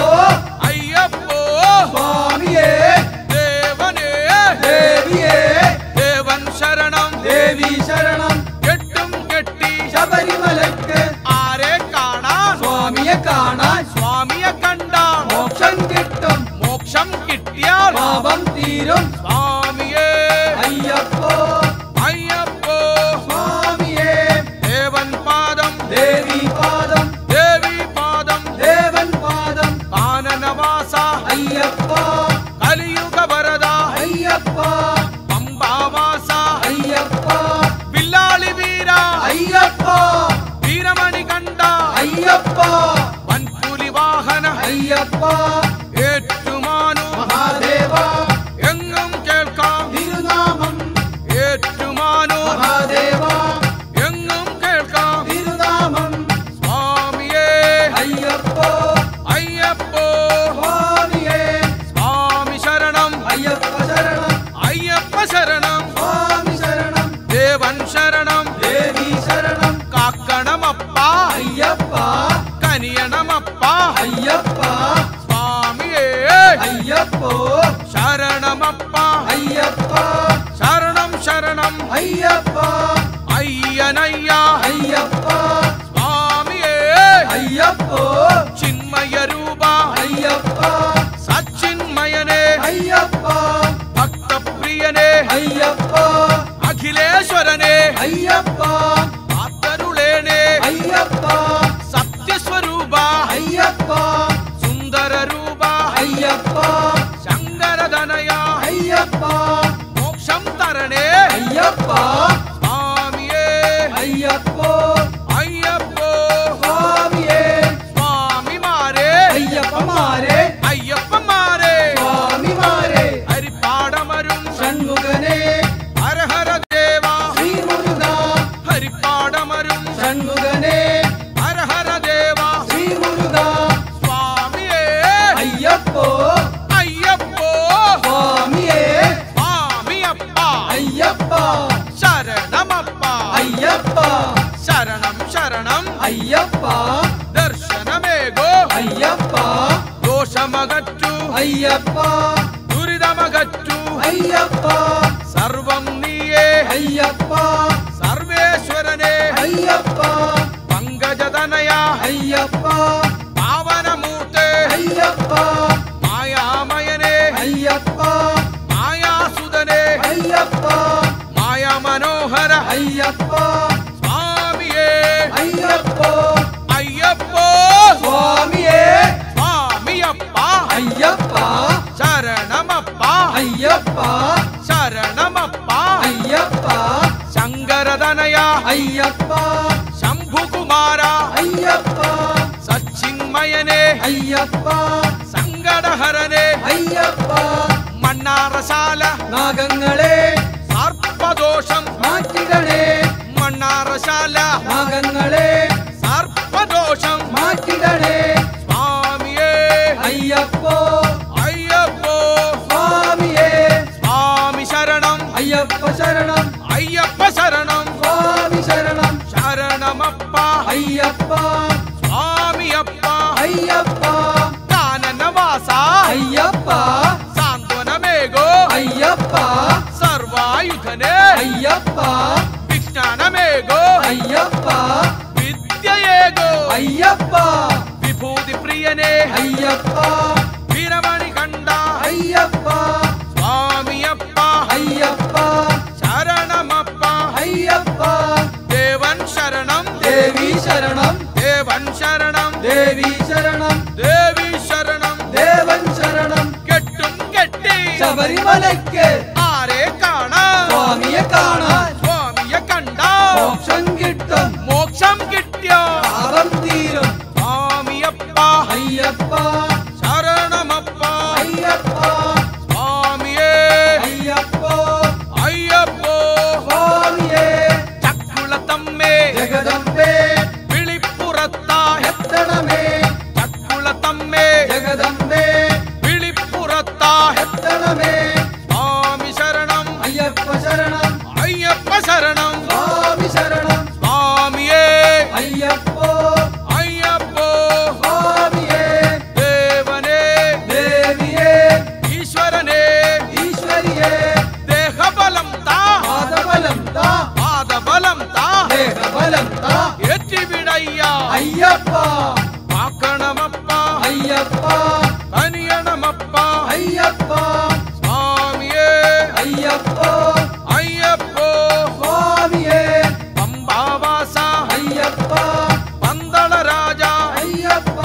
അയ്യപ്പോ സ്വാമിയേ ദേവനേ ദേവിയേ ദേവൻ ശരണം ദേവി ശരണം കെട്ടും കെട്ടി ശബരിമലയ്ക്ക് ആരെ കാണാൻ സ്വാമിയെ കാണാൻ സ്വാമിയെ കണ്ടാൽ മോക്ഷം കിട്ടും മോക്ഷം കിട്ടിയാൽ പാപം തീരും സ്വാമിയേ അയ്യപ്പോ അയ്യപ്പോ സ്വാമിയേ ദേവൻ പാദം ദേവി പാദം ദേവി പാദം ദേവൻ പാദം കാനനവാസ അയ്യപ്പ കലിയുഗ വരദ അയ്യപ്പ പമ്പാവാസ അയ്യപ്പ വില്ലാളി വീര അയ്യപ്പ വീരമണി കണ്ട അയ്യപ്പ വൻപുലി വാഹന അയ്യപ്പ ഏറ്റുമാനു മഹാദേവ എങ്ങും കേൾക്കാം തിരുനാമം ഏറ്റുമാനു മഹാദേവ എങ്ങും കേൾക്കാം തിരുനാമം സ്വാമിയേ അയ്യപ്പോ അയ്യപ്പോ സ്വാമിയേ സ്വാമി ശരണം അയ്യപ്പ ശരണം അയ്യപ്പ ശരണം സ്വാമി ശരണം ദേവൻ ശരണം ദേവി ശരണം കാക്കണമപ്പ അയ്യപ്പ കനിയണമപ്പ അയ്യപ്പ സ്വാമിയേ അയ്യപ്പോ ശരണമപ്പ അയ്യപ്പ ശരണം ശരണം അയ്യപ്പ അയ്യനയ്യ അയ്യപ്പ സ്വാമിയേ അയ്യപ്പോ ചിന്മയ രൂപ അയ്യപ്പ സച്ചിന്മയനേ അയ്യപ്പ ഭക്തപ്രിയനേ അയ്യപ്പ അഖിലേശ്വരനേ അയ്യപ്പ ആത്തരുളേനേ അയ്യപ്പ സത്യസ്വരൂപ അയ്യപ്പ സുന്ദര രൂപ അയ്യപ്പ ശങ്കരധനയ അയ്യപ്പ മോക്ഷം തരണേ അയ്യപ്പ സ്വാമിയേ അയ്യപ്പോ അയ്യപ്പോ സ്വാമിയേ സ്വാമിമാരെ അയ്യപ്പമാരെ അയ്യപ്പന്മാരെ സ്വാമിമാരെ ഹരിപ്പാടമരും ഷൺമുഖനെ ഹരഹര ദേവ ശ്രീമുരുക ഹരിപ്പാടമരും ഷൺമുഖനെ ഹരഹര ദേവ ശ്രീമുരുക സ്വാമിയേ അയ്യപ്പോ അയ്യപ്പോ സ്വാമിയേ സ്വാമിയപ്പ അയ്യപ്പ ശരണമപ്പ അയ്യപ്പ ശരണം ശരണം അയ്യപ്പ ദർശനമേകോ അയ്യപ്പ ദോഷമകറ്റു അയ്യപ്പ ദുരിതമകറ്റു അയ്യപ്പ സർവം നീയേ അയ്യപ്പ സർവേശ്വരനെ അയ്യപ്പ പങ്കജതനയ അയ്യപ്പ പാവനമൂർത്തേ അയ്യപ്പ മായാമയനെ അയ്യപ്പ മായാസുതനെ അയ്യപ്പ മായാമനോഹര അയ്യപ്പ സ്വാമിയേ അയ്യപ്പോ അയ്യപ്പോ സ്വാമിയേ സ്വാമിയപ്പ അയ്യപ്പ ശരണമപ്പ അയ്യപ്പ ശരണമപ്പ അയ്യപ്പ ശങ്കരതനയ അയ്യപ്പ ശംഭുകുമാര അയ്യപ്പ സച്ചിന്മയനെ അയ്യപ്പ സങ്കടഹരനെ അയ്യപ്പ മണ്ണാറശാല നാഗങ്ങളെ സർപ്പദോഷം മാറ്റിടണേ മണ്ണാറശാല നാഗങ്ങളെ സർപ്പദോഷം മാറ്റിടണേ സ്വാമി ശരണമപ്പ അയ്യപ്പ സ്വാമിയപ്പ അയ്യപ്പ കാനനവാസ അയ്യപ്പ സാന്ത്വനമേകോ അയ്യപ്പ സർവായുധനെ അയ്യപ്പ വിജ്ഞാനമേകോ അയ്യപ്പ വിദ്യയേകോ അയ്യപ്പ വിഭൂതി പ്രിയനെ അയ്യപ്പ വീരമണി കണ്ട അയ്യപ്പ സ്വാമിയപ്പ അയ്യപ്പ ശരണമപ്പ അയ്യപ്പ ദേവൻ ശരണം ദേവി ശരണം ദേവൻ ശരണം ദേവി ശരണം ദേവി ശരണം ദേവൻ ശരണം കെട്ടും കെട്ടി ശബരിമലയ്ക്ക് ആരെ കാണാൻ സ്വാമിയെ കാണാൻ സ്വാമിയെ കണ്ട മോക്ഷം കിട്ടും മോക്ഷം കിട്ടിയോ പാപം തീരും സ്വാമിയപ്പ അയ്യപ്പ ശരണമപ്പ അയ്യപ്പ സ്വാമിയേ അയ്യപ്പ അയ്യപ്പോ സ്വാമിയേ ചക്കുളത്തമ്മേ ജഗദംബേ വിളിപ്പുറത്തായ എത്തണമേ ചക്കുളത്തമ്മേ ജഗദംബേ വിളിപ്പുറത്തായ എത്തണമേ സ്വാമി ശരണം അയ്യപ്പ ശരണം അയ്യപ്പ ശരണം സ്വാമി ശരണം സ്വാമിയേ അയ്യപ്പോ അയ്യപ്പോ സ്വാമിയേ ദേവനേ ദേവിയേ ഈശ്വരനേ ഈശ്വരിയേ ദേഹബലം താ പാദബലം താ പാദബലം താ ദേഹബലം താ ഏറ്റിവിടയ്യ അയ്യപ്പ കാക്കണമപ്പ അയ്യപ്പ കനിയണമപ്പ അയ്യപ്പ സ്വാമിയേ അയ്യപ്പോ അയ്യപ്പോ സ്വാമിയേ പമ്പാവാസ അയ്യപ്പ പന്തളരാജ അയ്യപ്പ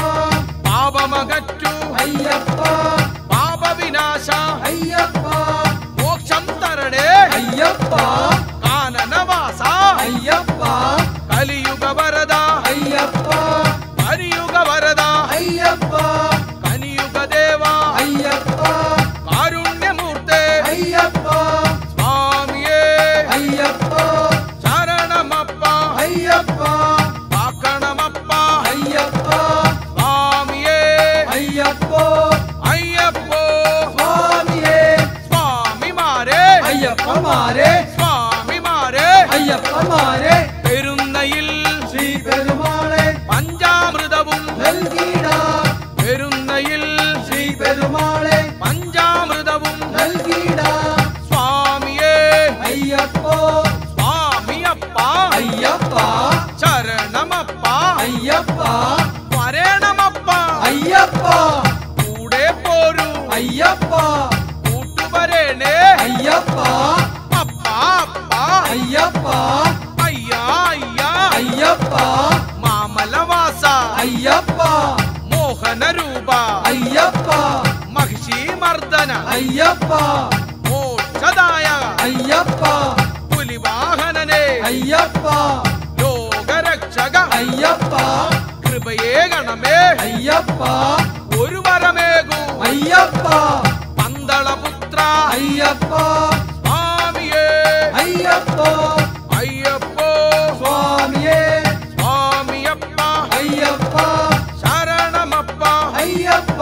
പാപമകറ്റു അയ്യപ്പ പാപവിനാശ അയ്യപ്പ മോക്ഷം തരണേ അയ്യപ്പ കാനനവാസ അയ്യപ്പ കലിയുഗ വരദ അയ്യപ്പ കലിയുഗ വരദ അയ്യപ്പ കനിയുഗ ദേവ അയ്യപ്പ കാരുണ്യമൂർത്തേ അയ്യപ്പ സ്വാമിയേ അയ്യപ്പ ശരണമപ്പ അയ്യപ്പ കാക്കണമപ്പ അയ്യപ്പ സ്വാമിയേ അയ്യപ്പോ അയ്യപ്പോ സ്വാമിയേ സ്വാമിമാരെ അയ്യപ്പമാരെ സ്വാമിമാരെ അയ്യപ്പമാരെ പെരുന്നയിൽ ശ്രീ പെരുമാളെ പഞ്ചാമൃതവും നൽകിടാം പെരുന്നയിൽ ശ്രീ പെരുമാളെ പഞ്ചാമൃതവും നൽകിടാം സ്വാമിയേ അയ്യപ്പോ സ്വാമിയപ്പ അയ്യപ്പ ശരണമപ്പ അയ്യപ്പ വരണമപ്പ അയ്യപ്പ കൂടെ പോരൂ അയ്യപ്പ കൂട്ടുവരേണേ അയ്യപ്പ അപ്പ അപ്പ അയ്യപ്പ അയ്യാ അയ്യാ അയ്യപ്പ മാമലവാസ അയ്യപ്പ മോഹനരൂപ അയ്യപ്പ മഹിഷി മർദ്ദന അയ്യപ്പ മോക്ഷദായക അയ്യപ്പ പുലിവാഹനനെ അയ്യപ്പ ലോകരക്ഷക അയ്യപ്പ കൃപയേ ഗണമേ അയ്യപ്പ ഒരു വരമേകൂ അയ്യപ്പ പന്തളപുത്ര അയ്യപ്പ സ്വാമിയേ അയ്യപ്പ അയ്യപ്പോ സ്വാമിയേ സ്വാമിയപ്പ അയ്യപ്പ ശരണമപ്പ അയ്യപ്പ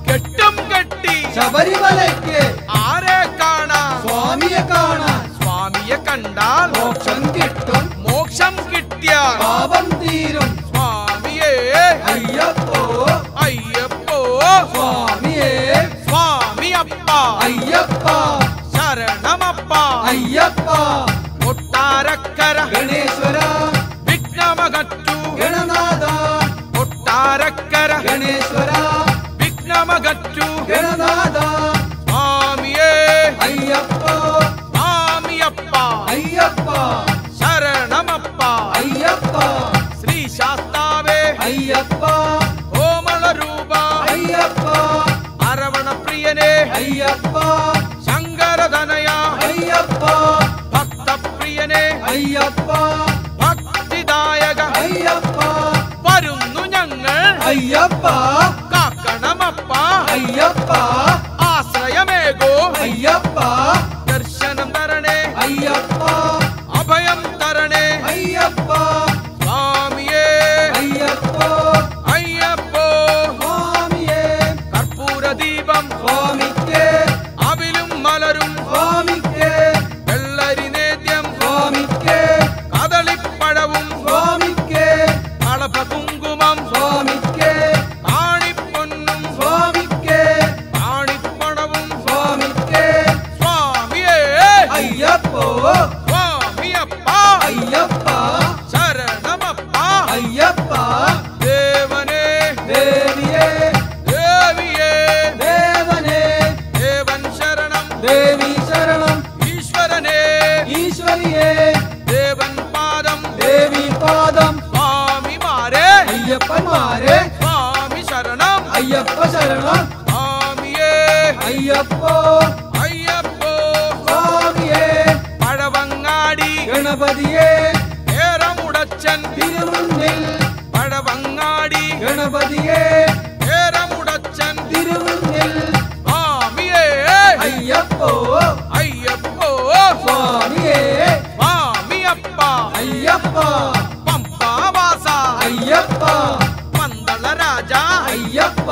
കെട്ടും കെട്ടി ശബരിമലയ്ക്ക് ആരെ കാണാൻ സ്വാമിയെ കാണാൻ സ്വാമിയെ കണ്ടാൽ മോക്ഷം കിട്ടും മോക്ഷം കിട്ടിയാൽ പാപം തീരും സ്വാമിയേ അയ്യപ്പോ അയ്യപ്പോ സ്വാമിയേ സ്വാമിയപ്പ അയ്യപ്പ ശരണമപ്പ അയ്യപ്പ കൊട്ടാരക്കര ഗണേശ്വര വിഘ്നമകറ്റു ഗണനാഥ കൊട്ടാരക്കര ഗണേശ്വര വിഘ്നമകറ്റു ഗണനാഥ സ്വാമിയേ അയ്യപ്പ സ്വാമിയപ്പ അയ്യപ്പ ശരണമപ്പ അയ്യപ്പ ശ്രീ ശാസ്താവേ അയ്യപ്പ കോമളരൂപ അയ്യപ്പ അരവണ പ്രിയനെ അയ്യപ്പ ശങ്കരധനയ അയ്യപ്പ ഭക്തപ്രിയനെ അയ്യപ്പ ഭക്തിദായക അയ്യപ്പ വരുന്നു ഞങ്ങൾ അയ്യപ്പ കാക്കണമപ്പ അയ്യപ്പ ആശ്രയമേകോ അയ്യപ്പ ദർശനം തരണേ അയ്യപ്പ അഭയം തരണേ അയ്യപ്പ സ്വാമിയേ അയ്യപ്പ അയ്യപ്പോ സ്വാമിയേ കർപ്പൂരദീപം സ്വാമിക്ക് അവിലും മലരും സ്വാമിക്ക് വെള്ളരി നേദ്യം സ്വാമിക്ക് കദളിപ്പഴവും സ്വാമി അയ്യപ്പന്മാരെ സ്വാമി ശരണം അയ്യപ്പ ശരണം സ്വാമിയേ അയ്യപ്പോ അയ്യപ്പോ സ്വാമിയേ പഴവങ്ങാടി ഗണപതിയെ ഏറമുടച്ചൻ തിരുമുന്നിൽ പഴവങ്ങാടി ഗണപതിയെ ഏറമുടച്ചൻ തിരുമുന്നിൽ സ്വാമിയേ അയ്യപ്പോ അയ്യപ്പോ സ്വാമിയേ സ്വാമിയപ്പ അയ്യപ്പ പമ്പാവാസ അയ്യപ്പ പന്തള രാജ അയ്യപ്പ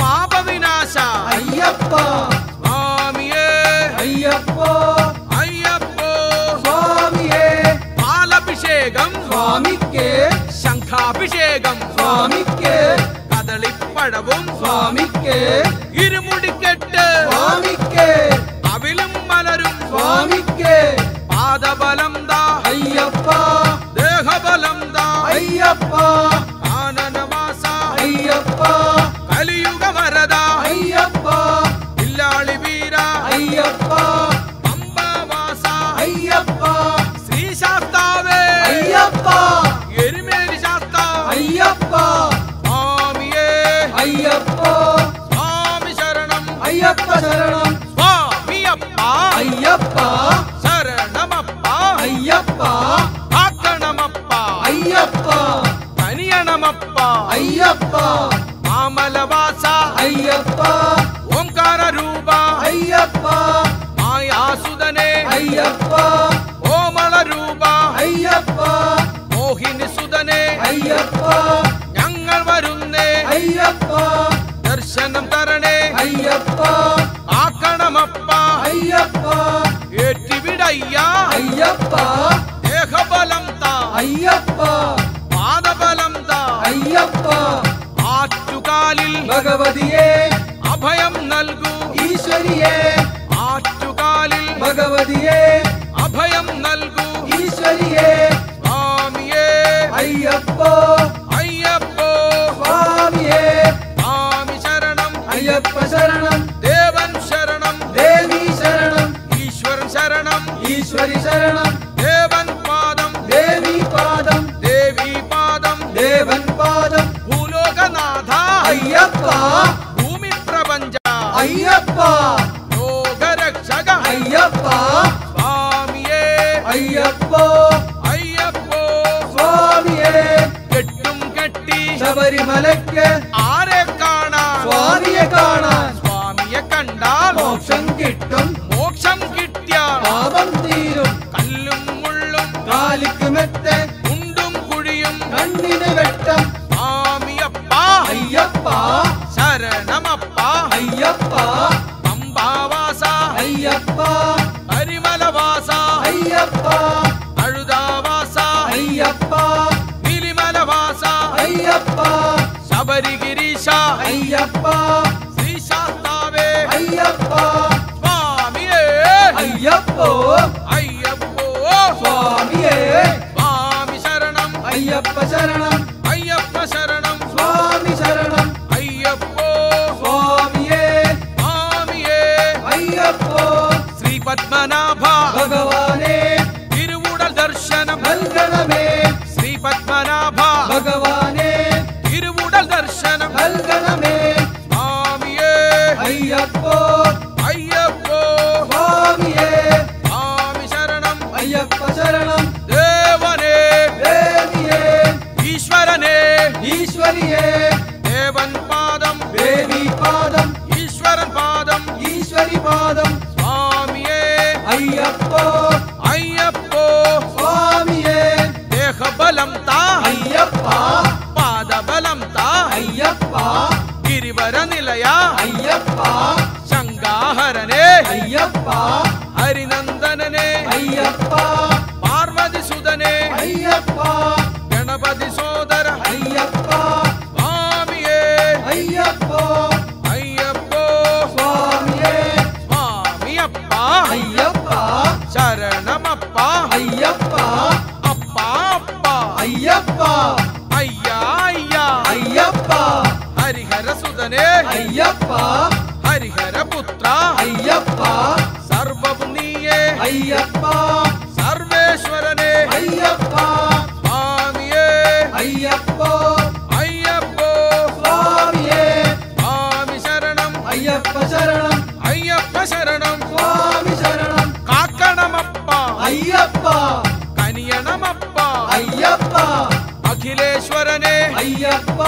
പാപവിനാശ അയ്യപ്പ സ്വാമിയേ അയ്യപ്പോ അയ്യപ്പോ സ്വാമിയേ പാലഭിഷേകം സ്വാമിക്ക് ശംഖാഭിഷേകം സ്വാമിക്ക് കദളിപ്പഴവും സ്വാമിക്ക് ഇരുമുടിക്കെട്ട് സ്വാമിക്ക് അവിലും മലരും സ്വാമിക്ക് പാദബലം ദാ അയ്യപ്പ ദേഹബലം ദാ അയ്യപ്പ ആനനവാസ അയ്യപ്പ കലിയുഗ വരദ അയ്യപ്പ ഇല്ലാളി വീര അയ്യപ്പ പമ്പാവാസ അയ്യപ്പ ശ്രീശാസ്താവേ അയ്യപ്പ എരുമേലി ശാസ്ത അയ്യപ്പ സ്വാമിയേ അയ്യപ്പ സ്വാമി ശരണം അയ്യപ്പ ശരണം സ്വാമിയപ്പ അയ്യപ്പ ശരണമപ്പ അയ്യപ്പ ആക്കണമപ്പ അയ്യപ്പ കനിയണമപ്പ അയ്യപ്പ മാമലവാസ അയ്യപ്പ ഓംകാര രൂപ അയ്യപ്പ മായാസുതനെ അയ്യപ്പ ഓമള രൂപ അയ്യപ്പ മോഹിനി സുതനെ അയ്യപ്പ ഞങ്ങൾ വരുന്നേ അയ്യപ്പ ദർശനം തരണേ അയ്യപ്പ ആക്കണമപ്പ അയ്യപ്പ ഏറ്റിവിടയ്യ അയ്യപ്പ ദേഹബലം താ അയ്യപ്പ പാദബലം താ അയ്യപ്പ ആറ്റുകാലിൽ ഭഗവതിയെ അഭയം നൽകൂ ഈശ്വരിയെ ആറ്റുകാലിൽ ഭഗവതിയെ അഭയം നൽകൂ ഈശ്വരിയെ സ്വാമിയേ അയ്യപ്പോ അയ്യപ്പോ സ്വാമിയെ സ്വാമി ശരണം അയ്യപ്പ ശരണം ദേവൻ ശരണം ദേവി ശരണം ഈശ്വരൻ ശരണം ഈശ്വരി ശരണം ദേവൻ പാദം ദേവി പാദം ദേവി പാദം ദേവൻ പാദം ഭൂലോകനാഥ അയ്യപ്പ ഭൂമി പ്രപഞ്ച അയ്യപ്പ ലോകരക്ഷക അയ്യപ്പ സ്വാമിയേ അയ്യപ്പോ അയ്യപ്പോ സ്വാമിയെ കെട്ടും കെട്ടി ശബരിമലയ്ക്ക് ആരെ കാണാൻ സ്വാമിയെ കാണാൻ സ്വാമിയെ കണ്ടാൽ മോക്ഷം കിട്ടും മോക്ഷം കിട്ടിയാൽ പാപം തീരും കല്ലും മുള്ളും കാലിക്ക് മെത്തെ കുണ്ടും കുഴിയും കണ്ണിന് വെട്ടം സ്വാമിയപ്പ അയ്യപ്പ ശരണമപ്പ അയ്യപ്പ പമ്പാവാസ അയ്യപ്പ കരിമലവാസ അയ്യപ്പ അഴുതാവാസ അയ്യപ്പ നിലിമലവാസ അയ്യപ്പ ശബരിഗിരീശ അയ്യപ്പ ശ്രീശാസ്താവേ അയ്യപ്പ സ്വാമിയേ അയ്യപ്പോ അയ്യപ്പോ സ്വാമിയെ സ്വാമി ശരണം അയ്യപ്പ ശരണം അയ്യപ്പ ശരണം സ്വാമി ശരണം അയ്യപ്പോ സ്വാമിയെ സ്വാമിയേ അയ്യപ്പോ ശ്രീ പത്മനാഭ ഭഗവാനെ തിരുവുടൽ ദർശനം നൽകണമേ ശ്രീ പത്മനാഭ ഭഗവാനെ തിരുവുടൽ ദർശനം നൽകണമേ സ്വാമിയേ അയ്യപ്പോ അയ്യപ്പോ സ്വാമിയെ സ്വാമി ശരണം അയ്യപ്പ ശരണം ദേവനേ ദേവിയെ ഈശ്വരനേ ഈശ്വരിയെ ദേവൻ പാദം ദേവി പാദം ഈശ്വരൻ പാദം ഈശ്വരി പാദം സ്വാമിയേ അയ്യപ്പോ അയ്യപ്പോ സ്വാമിയെ ദേഹബലം താ അയ്യപ്പ പാദബലം താ അയ്യപ്പ ഗിരിവര നിലയ അയ്യപ്പ ശങ്കാഹരനേ അയ്യപ്പ ഹരിനന്ദനനേ അയ്യപ്പ പാർവതി സുതനേ അയ്യപ്പ ഗണപതി സോദര അയ്യപ്പ സ്വാമിയേ അയ്യപ്പോ അയ്യപ്പോ സ്വാമിയെ സ്വാമിയപ്പ അയ്യപ്പ ശരണമപ്പ അയ്യപ്പ അപ്പ അപ്പ അയ്യപ്പ അയ്യാ അയ്യാ അയ്യപ്പ ഹരിഹര സുതനേ അയ്യപ്പ ഹരിഹരപുത്ര അയ്യപ്പ സർവവും നീയേ അയ്യപ്പ സർവേശ്വരനേ അയ്യപ്പ സ്വാമിയേ അയ്യപ്പോ അയ്യപ്പ അഖിലേശ്വരനെ അയ്യപ്പ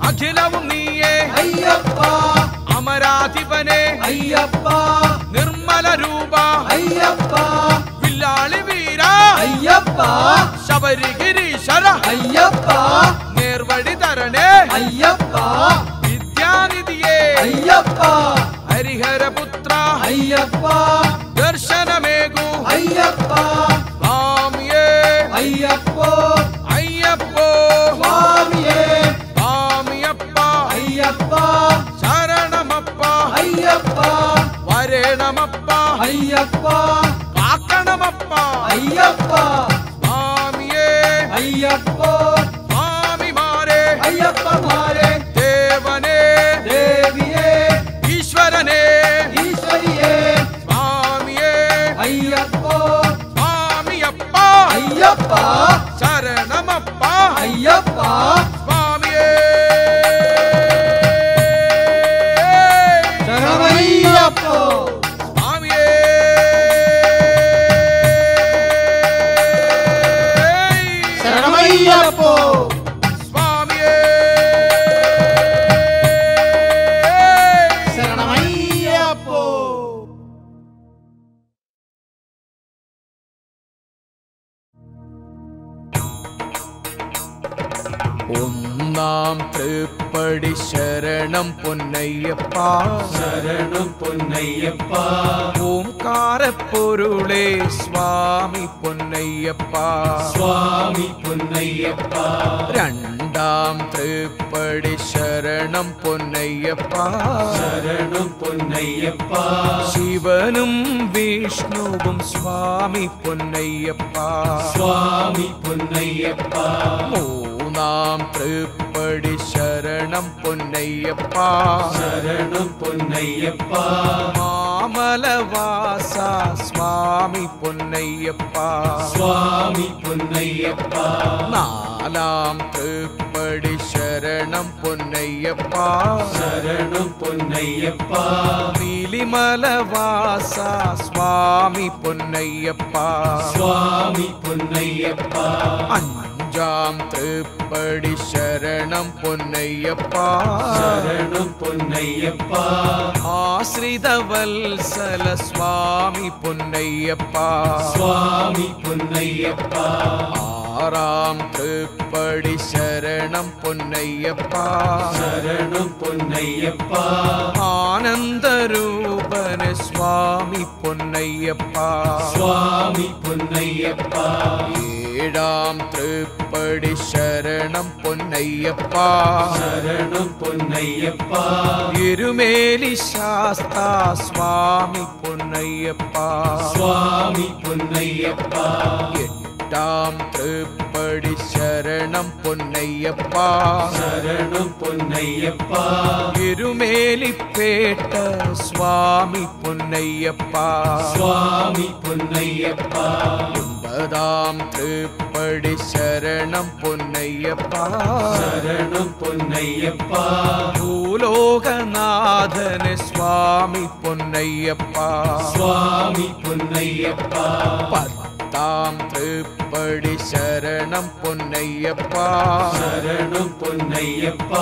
അഖിലവും നീയേ അയ്യപ്പ അമരാധിപനെ അയ്യപ്പ നിർമ്മല രൂപ അയ്യപ്പ വില്ലാളി വീര അയ്യപ്പ ശബരിഗിരീശ്വര അയ്യപ്പ നേർവഴി തരണേ അയ്യപ്പ വിദ്യാനിധിയേ അയ്യപ്പ ഹരിഹരപുത്ര അയ്യപ്പ ദർശനമേകു അയ്യപ്പ സ്വാമിയേ അയ്യപ്പോ അയ്യപ്പോ സ്വാമിയേ സ്വാമിയപ്പ അയ്യപ്പ ശരണമപ്പ അയ്യപ്പ വരേണമപ്പ അയ്യപ്പ കാക്കണമപ്പ അയ്യപ്പ സ്വാമിയേ അയ്യപ്പോ സ്വാമിമാരെ അയ്യപ്പമാരെ ദേവനേ ദേവിയേ ഈശ്വരനേ ഈശ്വരിയേ സ്വാമിയേ അയ്യപ്പോ സ്വാമിയപ്പ അയ്യപ്പ ശരണമപ്പ അയ്യപ്പ സ്വാമിയേ ശരണമയ്യപ്പോ സ്വാമിയേ ശരണമയ്യപ്പോ സ്വാമിയേ ശരണമയ്യപ്പോ ഒന്നാം തൃപ്പടി ശരണം പൊന്നയ്യപ്പ ശരണം പൊന്നയ്യപ്പ ഓംകാരപ്പൊരുളേ സ്വാമി പൊന്നയ്യപ്പ സ്വാമി പൊന്നയ്യപ്പ രണ്ടാം തൃപ്പടി ശരണം പൊന്നയ്യപ്പ ശരണം പൊന്നയ്യപ്പ ശിവനും വിഷ്ണുവും സ്വാമി പൊന്നയ്യപ്പ സ്വാമി പൊന്നയ്യപ്പ മൂന്നാം തൃപ്പടി ശരണം പൊന്നയ്യപ്പ ശരണം പൊന്നയ്യപ്പ മാമലവാസ സ്വാമി പൊന്നയ്യപ്പ സ്വാമി പൊന്നയ്യപ്പ നാലാം തൃപ്പടി ശരണം പൊന്നയ്യപ്പ ശരണം പൊന്നയ്യപ്പ നീലിമലവാസ സ്വാമി പൊന്നയ്യപ്പ സ്വാമി പൊന്നയ്യപ്പ അഞ്ചാം തൃപ്പടി ശരണം പൊന്നയ്യപ്പ ശരണം പൊന്നയ്യപ്പ ആശ്രിതവത്സല സ്വാമി പൊന്നയ്യപ്പ സ്വാമി പൊന്നയ്യപ്പ ആറാം തൃപ്പടി ശരണം പൊന്നയ്യപ്പ ശരണം പൊന്നയ്യപ്പ ആനന്ദരൂപന് സ്വാമി പൊന്നയ്യപ്പ സ്വാമി പൊന്നയ്യപ്പ ഏഴാം തൃപ്പടി ശരണം പൊന്നയ്യപ്പ ശരണം പൊന്നയ്യപ്പ ഇരുമേലി ശാസ്ത സ്വാമി പൊന്നയ്യപ്പ സ്വാമി പൊന്നയ്യപ്പ എട്ടാം തൃപ്പടി ശരണം പൊന്നയ്യപ്പ ശരണം പൊന്നയ്യപ്പ ഇരുമേലിപ്പേട്ട സ്വാമി പൊന്നയ്യപ്പ സ്വാമി പൊന്നയ്യപ്പ ഒമ്പതാം തൃപ്പടി ശരണം പൊന്നയ്യപ്പ ശരണം പൊന്നയ്യപ്പ ഭൂലോകനാഥന് സ്വാമി പൊന്നയ്യപ്പ സ്വാമി പൊന്നയ്യപ്പ പത്താം തൃപ്പടി ശരണം പൊന്നയ്യപ്പ ശരണം പൊന്നയ്യപ്പ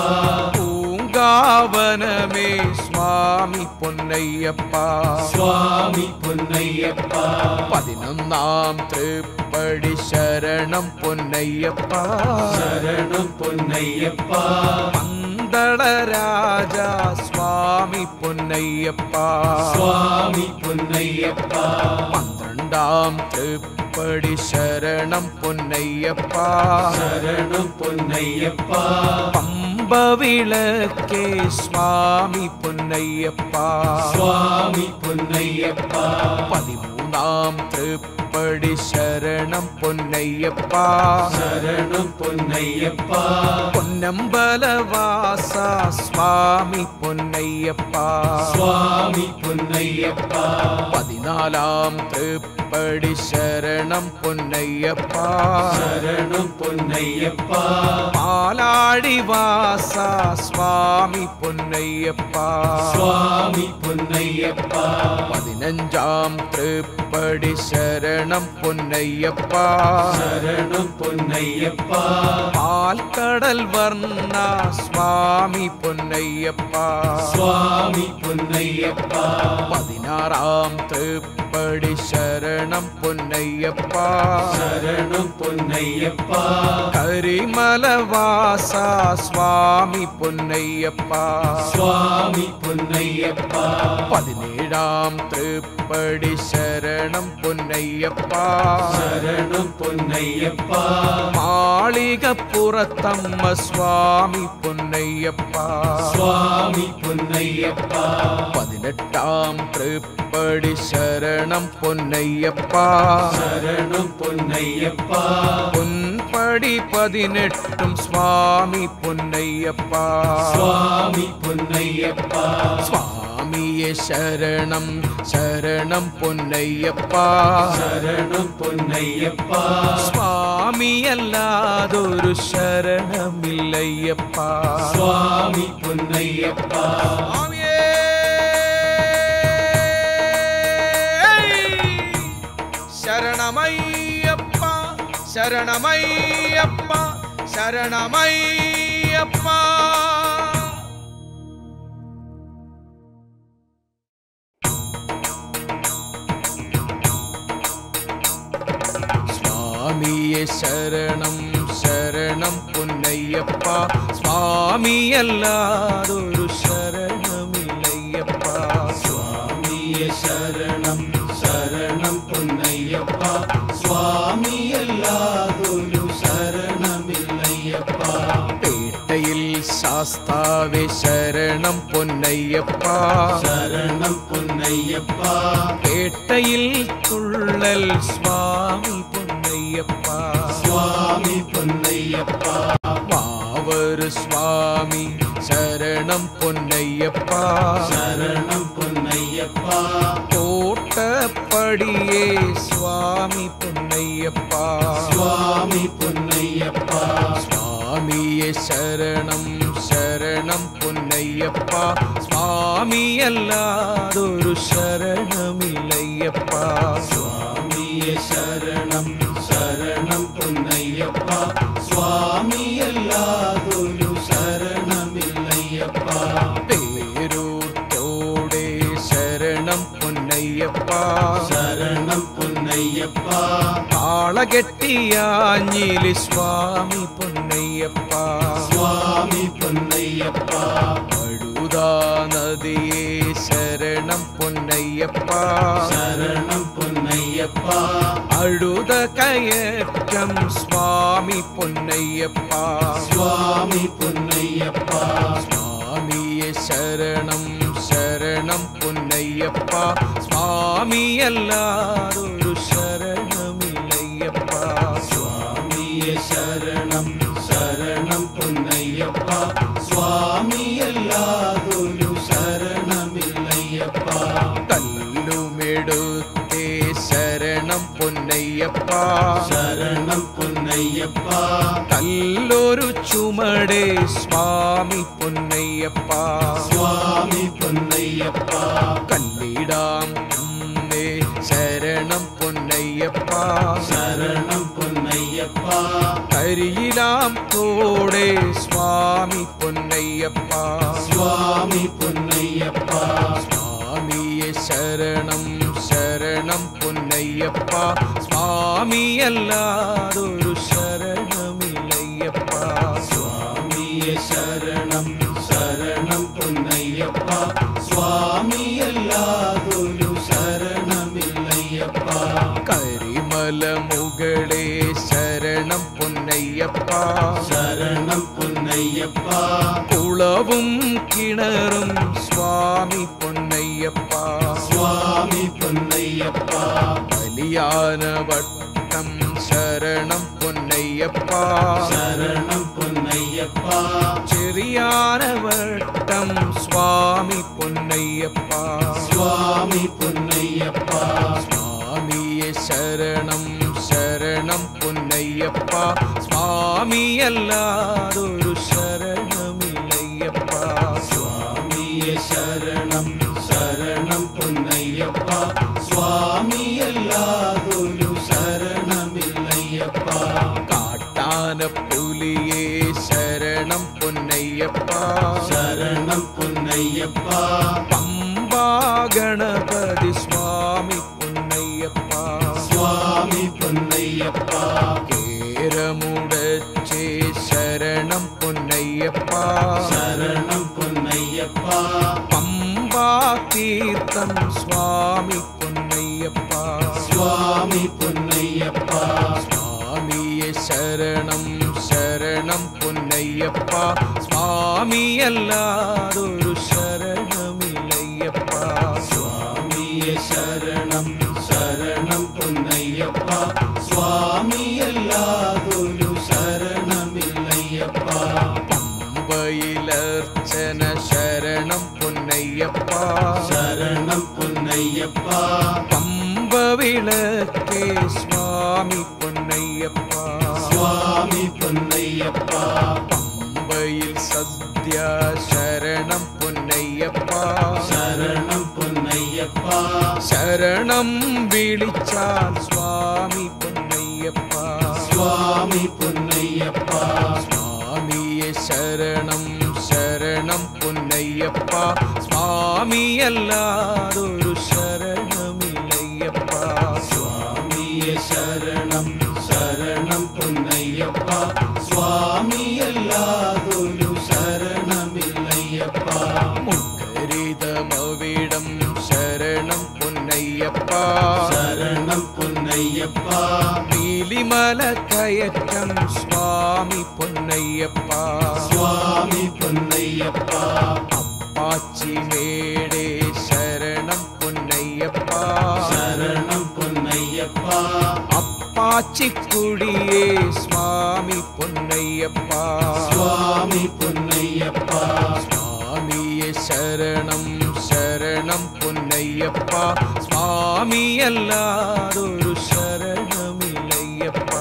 പൂങ്കാവനമേ സ്വാമി പൊന്നയ്യപ്പ സ്വാമി പൊന്നയ്യപ്പ പതിനൊന്നാം തൃപ്പടി ശരണം പൊന്നയ്യപ്പ ശരണം പൊന്നയ്യപ്പ പന്തളരാജ സ്വാമി പൊന്നയ്യപ്പ സ്വാമി പൊന്നയ്യപ്പ പന്ത്രണ്ടാം തൃപ്പടി ശരണം പൊന്നയ്യപ്പ ശരണം പൊന്നയ്യപ്പ പമ്പവിളക്കേ സ്വാമി പൊന്നയ്യപ്പ സ്വാമി പൊന്നയ്യപ്പ പതിമൂന്നാം തൃപ്പടി ശരണം പൊന്നയ്യപ്പ ശരണം പൊന്നയ്യപ്പ പൊന്നമ്പലവാസ സ്വാമി പൊന്നയ്യപ്പ സ്വാമി പൊന്നയ്യപ്പ പതിനാലാം തൃപ്പടി ശരണം പൊന്നയ്യപ്പ ശരണം പൊന്നയ്യപ്പ പാലാടിവാസ സ്വാമി പൊന്നയ്യപ്പ സ്വാമി പൊന്നയ്യപ്പ 15 തൃപ്പടി ശരണം പൊന്നയ്യപ്പ ശരണം പൊന്നയ്യപ്പ പാൽക്കടൽ വർണ്ണ സ്വാമി പൊന്നയ്യപ്പ സ്വാമി പൊന്നയ്യപ്പ 16 തൃപ്പടി ശരണം പൊന്നയ്യപ്പ ശരണം പൊന്നയ്യപ്പ കരിമലവാസ സ്വാമി പൊന്നയ്യപ്പ സ്വാമി പൊന്നയ്യപ്പ 17 തൃപ്പടി ശരണം പൊന്നയ്യപ്പ ശരണം പൊന്നയ്യപ്പ മാളികപ്പുറത്തമ്മ സ്വാമി പൊന്നയ്യപ്പ സ്വാമി പൊന്നയ്യപ്പ 18 തൃപ്പടി ശരണം പൊന്നയ്യപ്പ ശരണം പൊന്നയ്യപ്പ പൊൻപടി 18 സ്വാമി പൊന്നയ്യപ്പ സ്വാമി പൊന്നയ്യപ്പ സ്വാമിയെ ശരണം ശരണം പൊന്നയ്യപ്പ ശരണം പൊന്നയ്യപ്പ സ്വാമിയല്ലാതൊരു ശരണമില്ലയ്യപ്പ സ്വാമി പൊന്നയ്യപ്പ സ്വാമിയേ ശരണമയ്യപ്പ ശരണമയ്യപ്പ ശരണമയ്യപ്പ സ്വാമിയെ ശരണം ശരണം പൊന്നയ്യപ്പ സ്വാമിയല്ലാതൊരു ശരണമില്ലയ്യപ്പ സ്വാമിയെ ശരണം ശരണം പൊന്നയ്യപ്പ സ്വാമിയല്ലാതൊരു ശരണമില്ലയ്യപ്പ പേട്ടയിൽ ശാസ്താവേ ശരണം പൊന്നയ്യപ്പ ശരണം പൊന്നയ്യപ്പ പേട്ടയിൽ തുള്ളൽ സ്വാമി പൊന്നയ്യപ്പ സ്വാമി പൊന്നയ്യപ്പ മാവരു സ്വാമി ശരണം പൊന്നയ്യപ്പ ശരണം പൊന്നയ്യപ്പ കോട്ടപ്പടിയേ സ്വാമി പൊന്നയ്യപ്പ സ്വാമി പൊന്നയ്യപ്പ സ്വാമിയെ ശരണം ശരണം പൊന്നയ്യപ്പ സ്വാമിയല്ലാതൊരു ശരണമില്ലയ്യപ്പ സ്വാമിയെ ശരണം ശരണം പൊന്നയ്യപ്പ സ്വാമിയല്ലാതൊരു ശരണമില്ലയ്യപ്പ പേരൂർത്തോടെ ശരണം പൊന്നയ്യപ്പ ശരണം പൊന്നയ്യപ്പ ആളകെട്ടിയാഞ്ഞിലി സ്വാമി പൊന്നയ്യപ്പ സ്വാമി പൊന്നയ്യപ്പ പടുതാ നദിയേ ശരണം പൊന്നയ്യപ്പ ശരണം പൊന്നയ്യപ്പ അഴുത കയറ്റം സ്വാമി പൊന്നയ്യപ്പ സ്വാമി പൊന്നയ്യപ്പ സ്വാമിയെ ശരണം ശരണം പൊന്നയ്യപ്പ സ്വാമിയല്ലാതൊരു ശരണമില്ലയ്യപ്പ സ്വാമിയെ ശരണം ശരണം പൊന്നയ്യപ്പ സ്വാമിയല്ലാതൊരു ശരണമില്ലയ്യപ്പ കല്ലുമെടുത്തേ ശരണം പൊന്നയ്യപ്പ ശരണം പൊന്നയ്യപ്പ കല്ലൊരു ചുമടേ സ്വാമി പൊന്നയ്യപ്പ സ്വാമി പൊന്നയ്യപ്പ കല്ലിടാം കുന്നേ ശരണം പൊന്നയ്യപ്പ ശരണം പൊന്നയ്യപ്പ കരിയിലാം തോടെ സ്വാമി പൊന്നയ്യപ്പ സ്വാമി പൊന്നയ്യപ്പ സ്വാമിയെ ശരണം ശരണം പൊന്നയ്യപ്പ സ്വാമിയല്ലാതൊരു ശരണമില്ലയ്യപ്പ സ്വാമിയെ ശരണം ശരണം പൊന്നയ്യപ്പ സ്വാമിയല്ലാതൊരു ശരണമില്ലയ്യപ്പ കരിമല മുകളേ ശരണം പൊന്നയ്യപ്പ ശരണം പൊന്നയ്യപ്പ കുളവും കിണറും സ്വാമി പൊന്നയ്യപ്പ സ്വാമി പൊന്നയ്യപ്പ വലിയാനവട്ടം ശരണം പൊന്നയ്യപ്പ ശരണം പൊന്നയ്യപ്പ ചെറിയാനവട്ടം സ്വാമി പൊന്നയ്യപ്പ സ്വാമി പൊന്നയ്യപ്പ സ്വാമിയെ ശരണം ശരണം പൊന്നയ്യപ്പ സ്വാമിയ സ്വാമിയല്ലാതൊരു ശരണമില്ലയ്യപ്പ. സ്വാമിയെ ശരണം ശരണം പൊന്നയ്യപ്പ. സ്വാമിയല്ലാതൊരു ശരണമില്ലയ്യപ്പ. കാട്ടാനപ്പുലിയെ ശരണം പൊന്നയ്യപ്പ. ശരണം പൊന്നയ്യപ്പ. പമ്പാ ഗണപതി സ്വാമി പൊന്നയ്യപ്പ. സ്വാമി പൊന്നയ്യപ്പ. കേരമുടച്ചേ ശരണം പൊന്നയ്യപ്പ. ശരണം പൊന്നയ്യപ്പ. പമ്പാ തീർത്ഥം സ്വാമി പൊന്നയ്യപ്പ. സ്വാമി പൊന്നയ്യപ്പ. സ്വാമിയെ ശരണം ശരണം പൊന്നയ്യപ്പ. സ്വാമിയല്ലാതൊരു ശരണമില്ലയ്യപ്പ. സ്വാമിയെ ശരണം ശരണം പൊന്നയ്യപ്പ. സ്വാമിയല്ലാതൊരു ശരണമില്ലയ്യപ്പ. പമ്പയിലർച്ചന ശരണം പൊന്നയ്യപ്പ. ശരണം പൊന്നയ്യപ്പ. പമ്പ വിളക്കേ സ്വാമി പൊന്നയ്യപ്പ. സ്വാമി പൊന്നയ്യപ്പ. പമ്പയിൽ സദ്യ ശരണം പൊന്നയ്യപ്പ. ശരണം പൊന്നയ്യപ്പ. ശരണം വിളിച്ചാൽ സ്വാമി പൊന്നയ്യപ്പ. സ്വാമി പൊന്നയ്യപ്പ. സ്വാമിയെ ശരണം ശരണം പൊന്നയ്യപ്പ. സ്വാമിയല്ലാതൊരു ശരണമില്ലയ്യപ്പ. സ്വാമിയെ ശരണം ശരണം പൊന്നയ്യപ്പ. സ്വാമിയല്ലാതൊരു ശരണമില്ലയ്യപ്പ. മുഖരിതമവിടം ശരണം പൊന്നയ്യപ്പ. ശരണം പൊന്നയ്യപ്പ. നീലിമല കയറ്റം സ്വാമി പൊന്നയ്യപ്പ. സ്വാമി പൊന്നയ്യപ്പ. അപ്പാച്ചിമേടേ ശരണം പൊന്നയ്യപ്പ. ശരണം പൊന്നയ്യപ്പ. അപ്പാച്ചിക്കുടിയേ സ്വാമി പൊന്നയ്യപ്പ. സ്വാമി പൊന്നയ്യപ്പ. സ്വാമിയെ ശരണം ശരണം പൊന്നയ്യപ്പ. സ്വാമിയല്ലാതൊരു ശരണമില്ലയ്യപ്പ.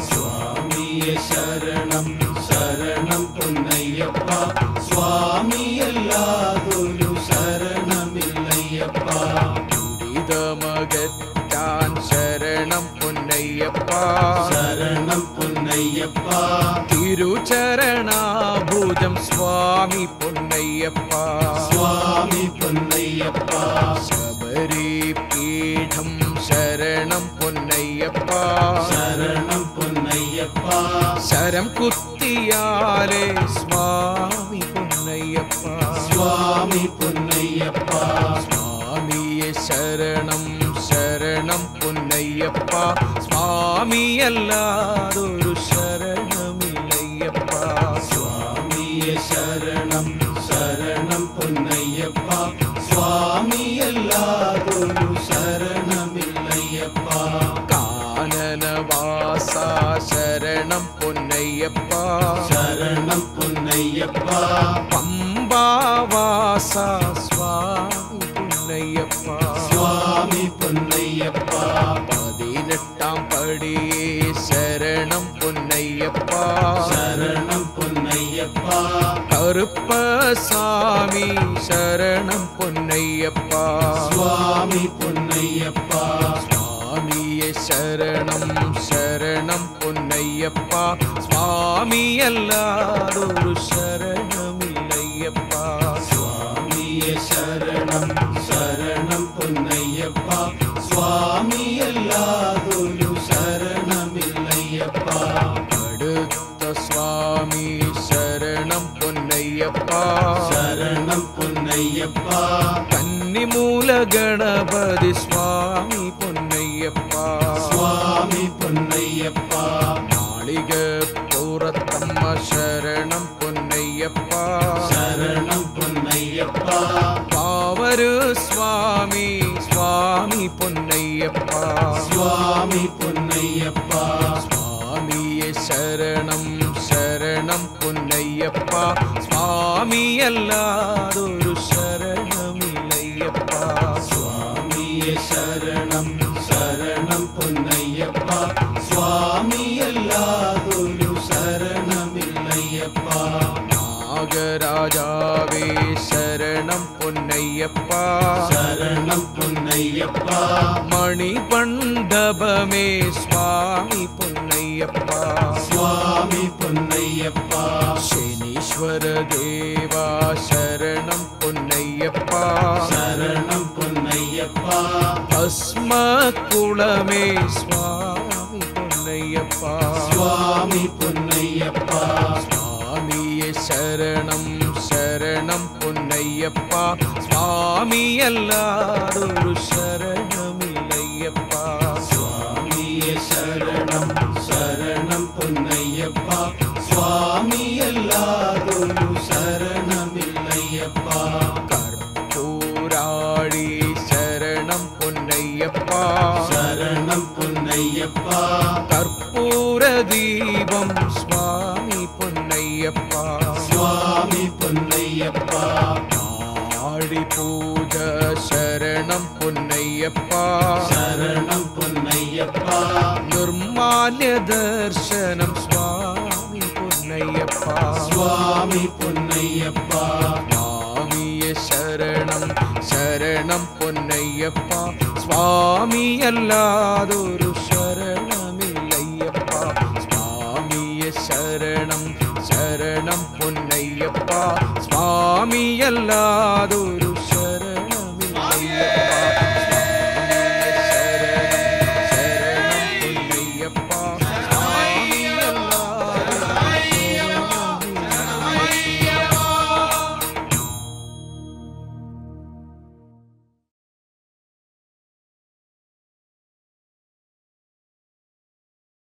സ്വാമിയെ ശരണം ശരണം പൊന്നയ്യപ്പ. സ്വാമിയല്ലാതൊരു ശരണമില്ലയ്യപ്പ. ദുരിതമകറ്റാൻ ശരണം പൊന്നയ്യപ്പ. ശരണം പൊന്നയ്യപ്പ. തിരുചരണാഭുജം സ്വാമി പൊന്നയ്യപ്പ. സ്വാമി പൊന്നയ്യപ്പ. ശബരിപീഠം ശരണം പൊന്നയ്യപ്പ. ശരണം പൊന്നയ്യപ്പ. ശരം കുത്തിയാലേ സ്വാമി പൊന്നയ്യപ്പ. സ്വാമി പൊന്നയ്യപ്പ. സ്വാമിയെ ശരണം ശരണം പൊന്നയ്യപ്പ. സ്വാമിയല്ലാതൊരു ശരണമില്ലയ്യപ്പ. സ്വാമിയെ ശരണം ശരണം പൊന്നയ്യപ്പ. സ്വാമിയല്ലാതൊരു ശരണമില്ലയ്യപ്പ. കാനനവാസ ശരണം പൊന്നയ്യപ്പ. ശരണം പൊന്നയ്യപ്പ. പമ്പാവാസ സ്വാമി പൊന്നയ്യപ്പ. സ്വാമി പൊന്നയ്യപ്പ. 18 പടിയേ ശരണം പൊന്നയ്യപ്പ. ശരണം പൊന്നയ്യപ്പ. കറുപ്പസ്വാമി ശരണം പൊന്നയ്യപ്പ. സ്വാമി പൊന്നയ്യപ്പ. സ്വാമിയെ ശരണം ശരണം പൊന്നയ്യപ്പ. സ്വാമിയല്ലാതൊരു ശരണമില്ലയ്യപ്പ. സ്വാമിയെ ശരണം ശരണം പൊന്നയ്യപ്പ. സ്വാമിയല്ലാതൊരു ശരണമില്ലയ്യപ്പ. അടുത്ത സ്വാമി ശരണം പൊന്നയ്യപ്പ. ശരണം പൊന്നയ്യപ്പ. കന്നിമൂല ഗണപതി സ്വാമി പൊന്നയ്യപ്പ. സ്വാമി പൊന്നയ്യപ്പ. മാളികപ്പുറത്തമ്മ ശരണം പൊന്നയ്യപ്പ. ശരണം പൊന്നയ്യപ്പ. പാവരു സ്വാമി സ്വാമി പൊന്നയ്യപ്പ. സ്വാമി പൊന്നയ്യപ്പ. സ്വാമിയെ ശരണം ശരണം പൊന്നയ്യപ്പ. സ്വാമിയല്ലാതൊരു ശരണമില്ലയ്യപ്പ. സ്വാമിയെ ശരണം ശരണം പൊന്നയ്യപ്പ. സ്വാമിയല്ലാതൊരു ശരണമില്ല നാഗരാജാവേ ശരണം പൊന്നയ്യപ്പ ശരണം പൊന്നയ്യപ്പ മണിമണ്ഡപമേ സ്വാമി പൊന്നയ്യപ്പ സ്വാമി പൊന്നയ്യപ്പ ശനീശ്വര ദേവാ ശരണം പൊന്നയ്യപ്പ ശരണം പൊന്നയ്യപ്പ ഭസ്മകുളമേ സ്വാമി പൊന്നയ്യപ്പ സ്വാമി പൊന്നയ്യപ്പ സ്വാമിയെ ശരണം ശരണം പൊന്നയ്യപ്പ സ്വാമിയല്ലാതൊരു ശരണമില്ലയ്യപ്പ സ്വാമിയെ ശരണം ശരണം പൊന്നയ്യപ്പ സ്വാമിയല്ലാതൊരു ശരണമില്ലയ്യപ്പ കർപ്പൂരാളി ശരണം പൊന്നയ്യപ്പ ശരണം പൊന്നയ്യപ്പ കർപ്പൂരദീപം സ്വാമി പൊന്നയ്യപ്പ സ്വാമി പൊന്നയ്യപ്പ ആടിപൂജ ശരണം പൊന്നയ്യപ്പ ശരണം പൊന്നയ്യപ്പ നിർമാല്യ ദർശനം സ്വാമി പൊന്നയ്യപ്പ സ്വാമി പൊന്നയ്യപ്പ സ്വാമിയെ ശരണം ശരണം പൊന്നയ്യപ്പ സ്വാമിയല്ലാതൊരു ശരണമില്ലയ്യപ്പ സ്വാമിയെ ശരണം ശരണം പൊന്നയ്യപ്പ സ്വാമിയല്ലാതൊരു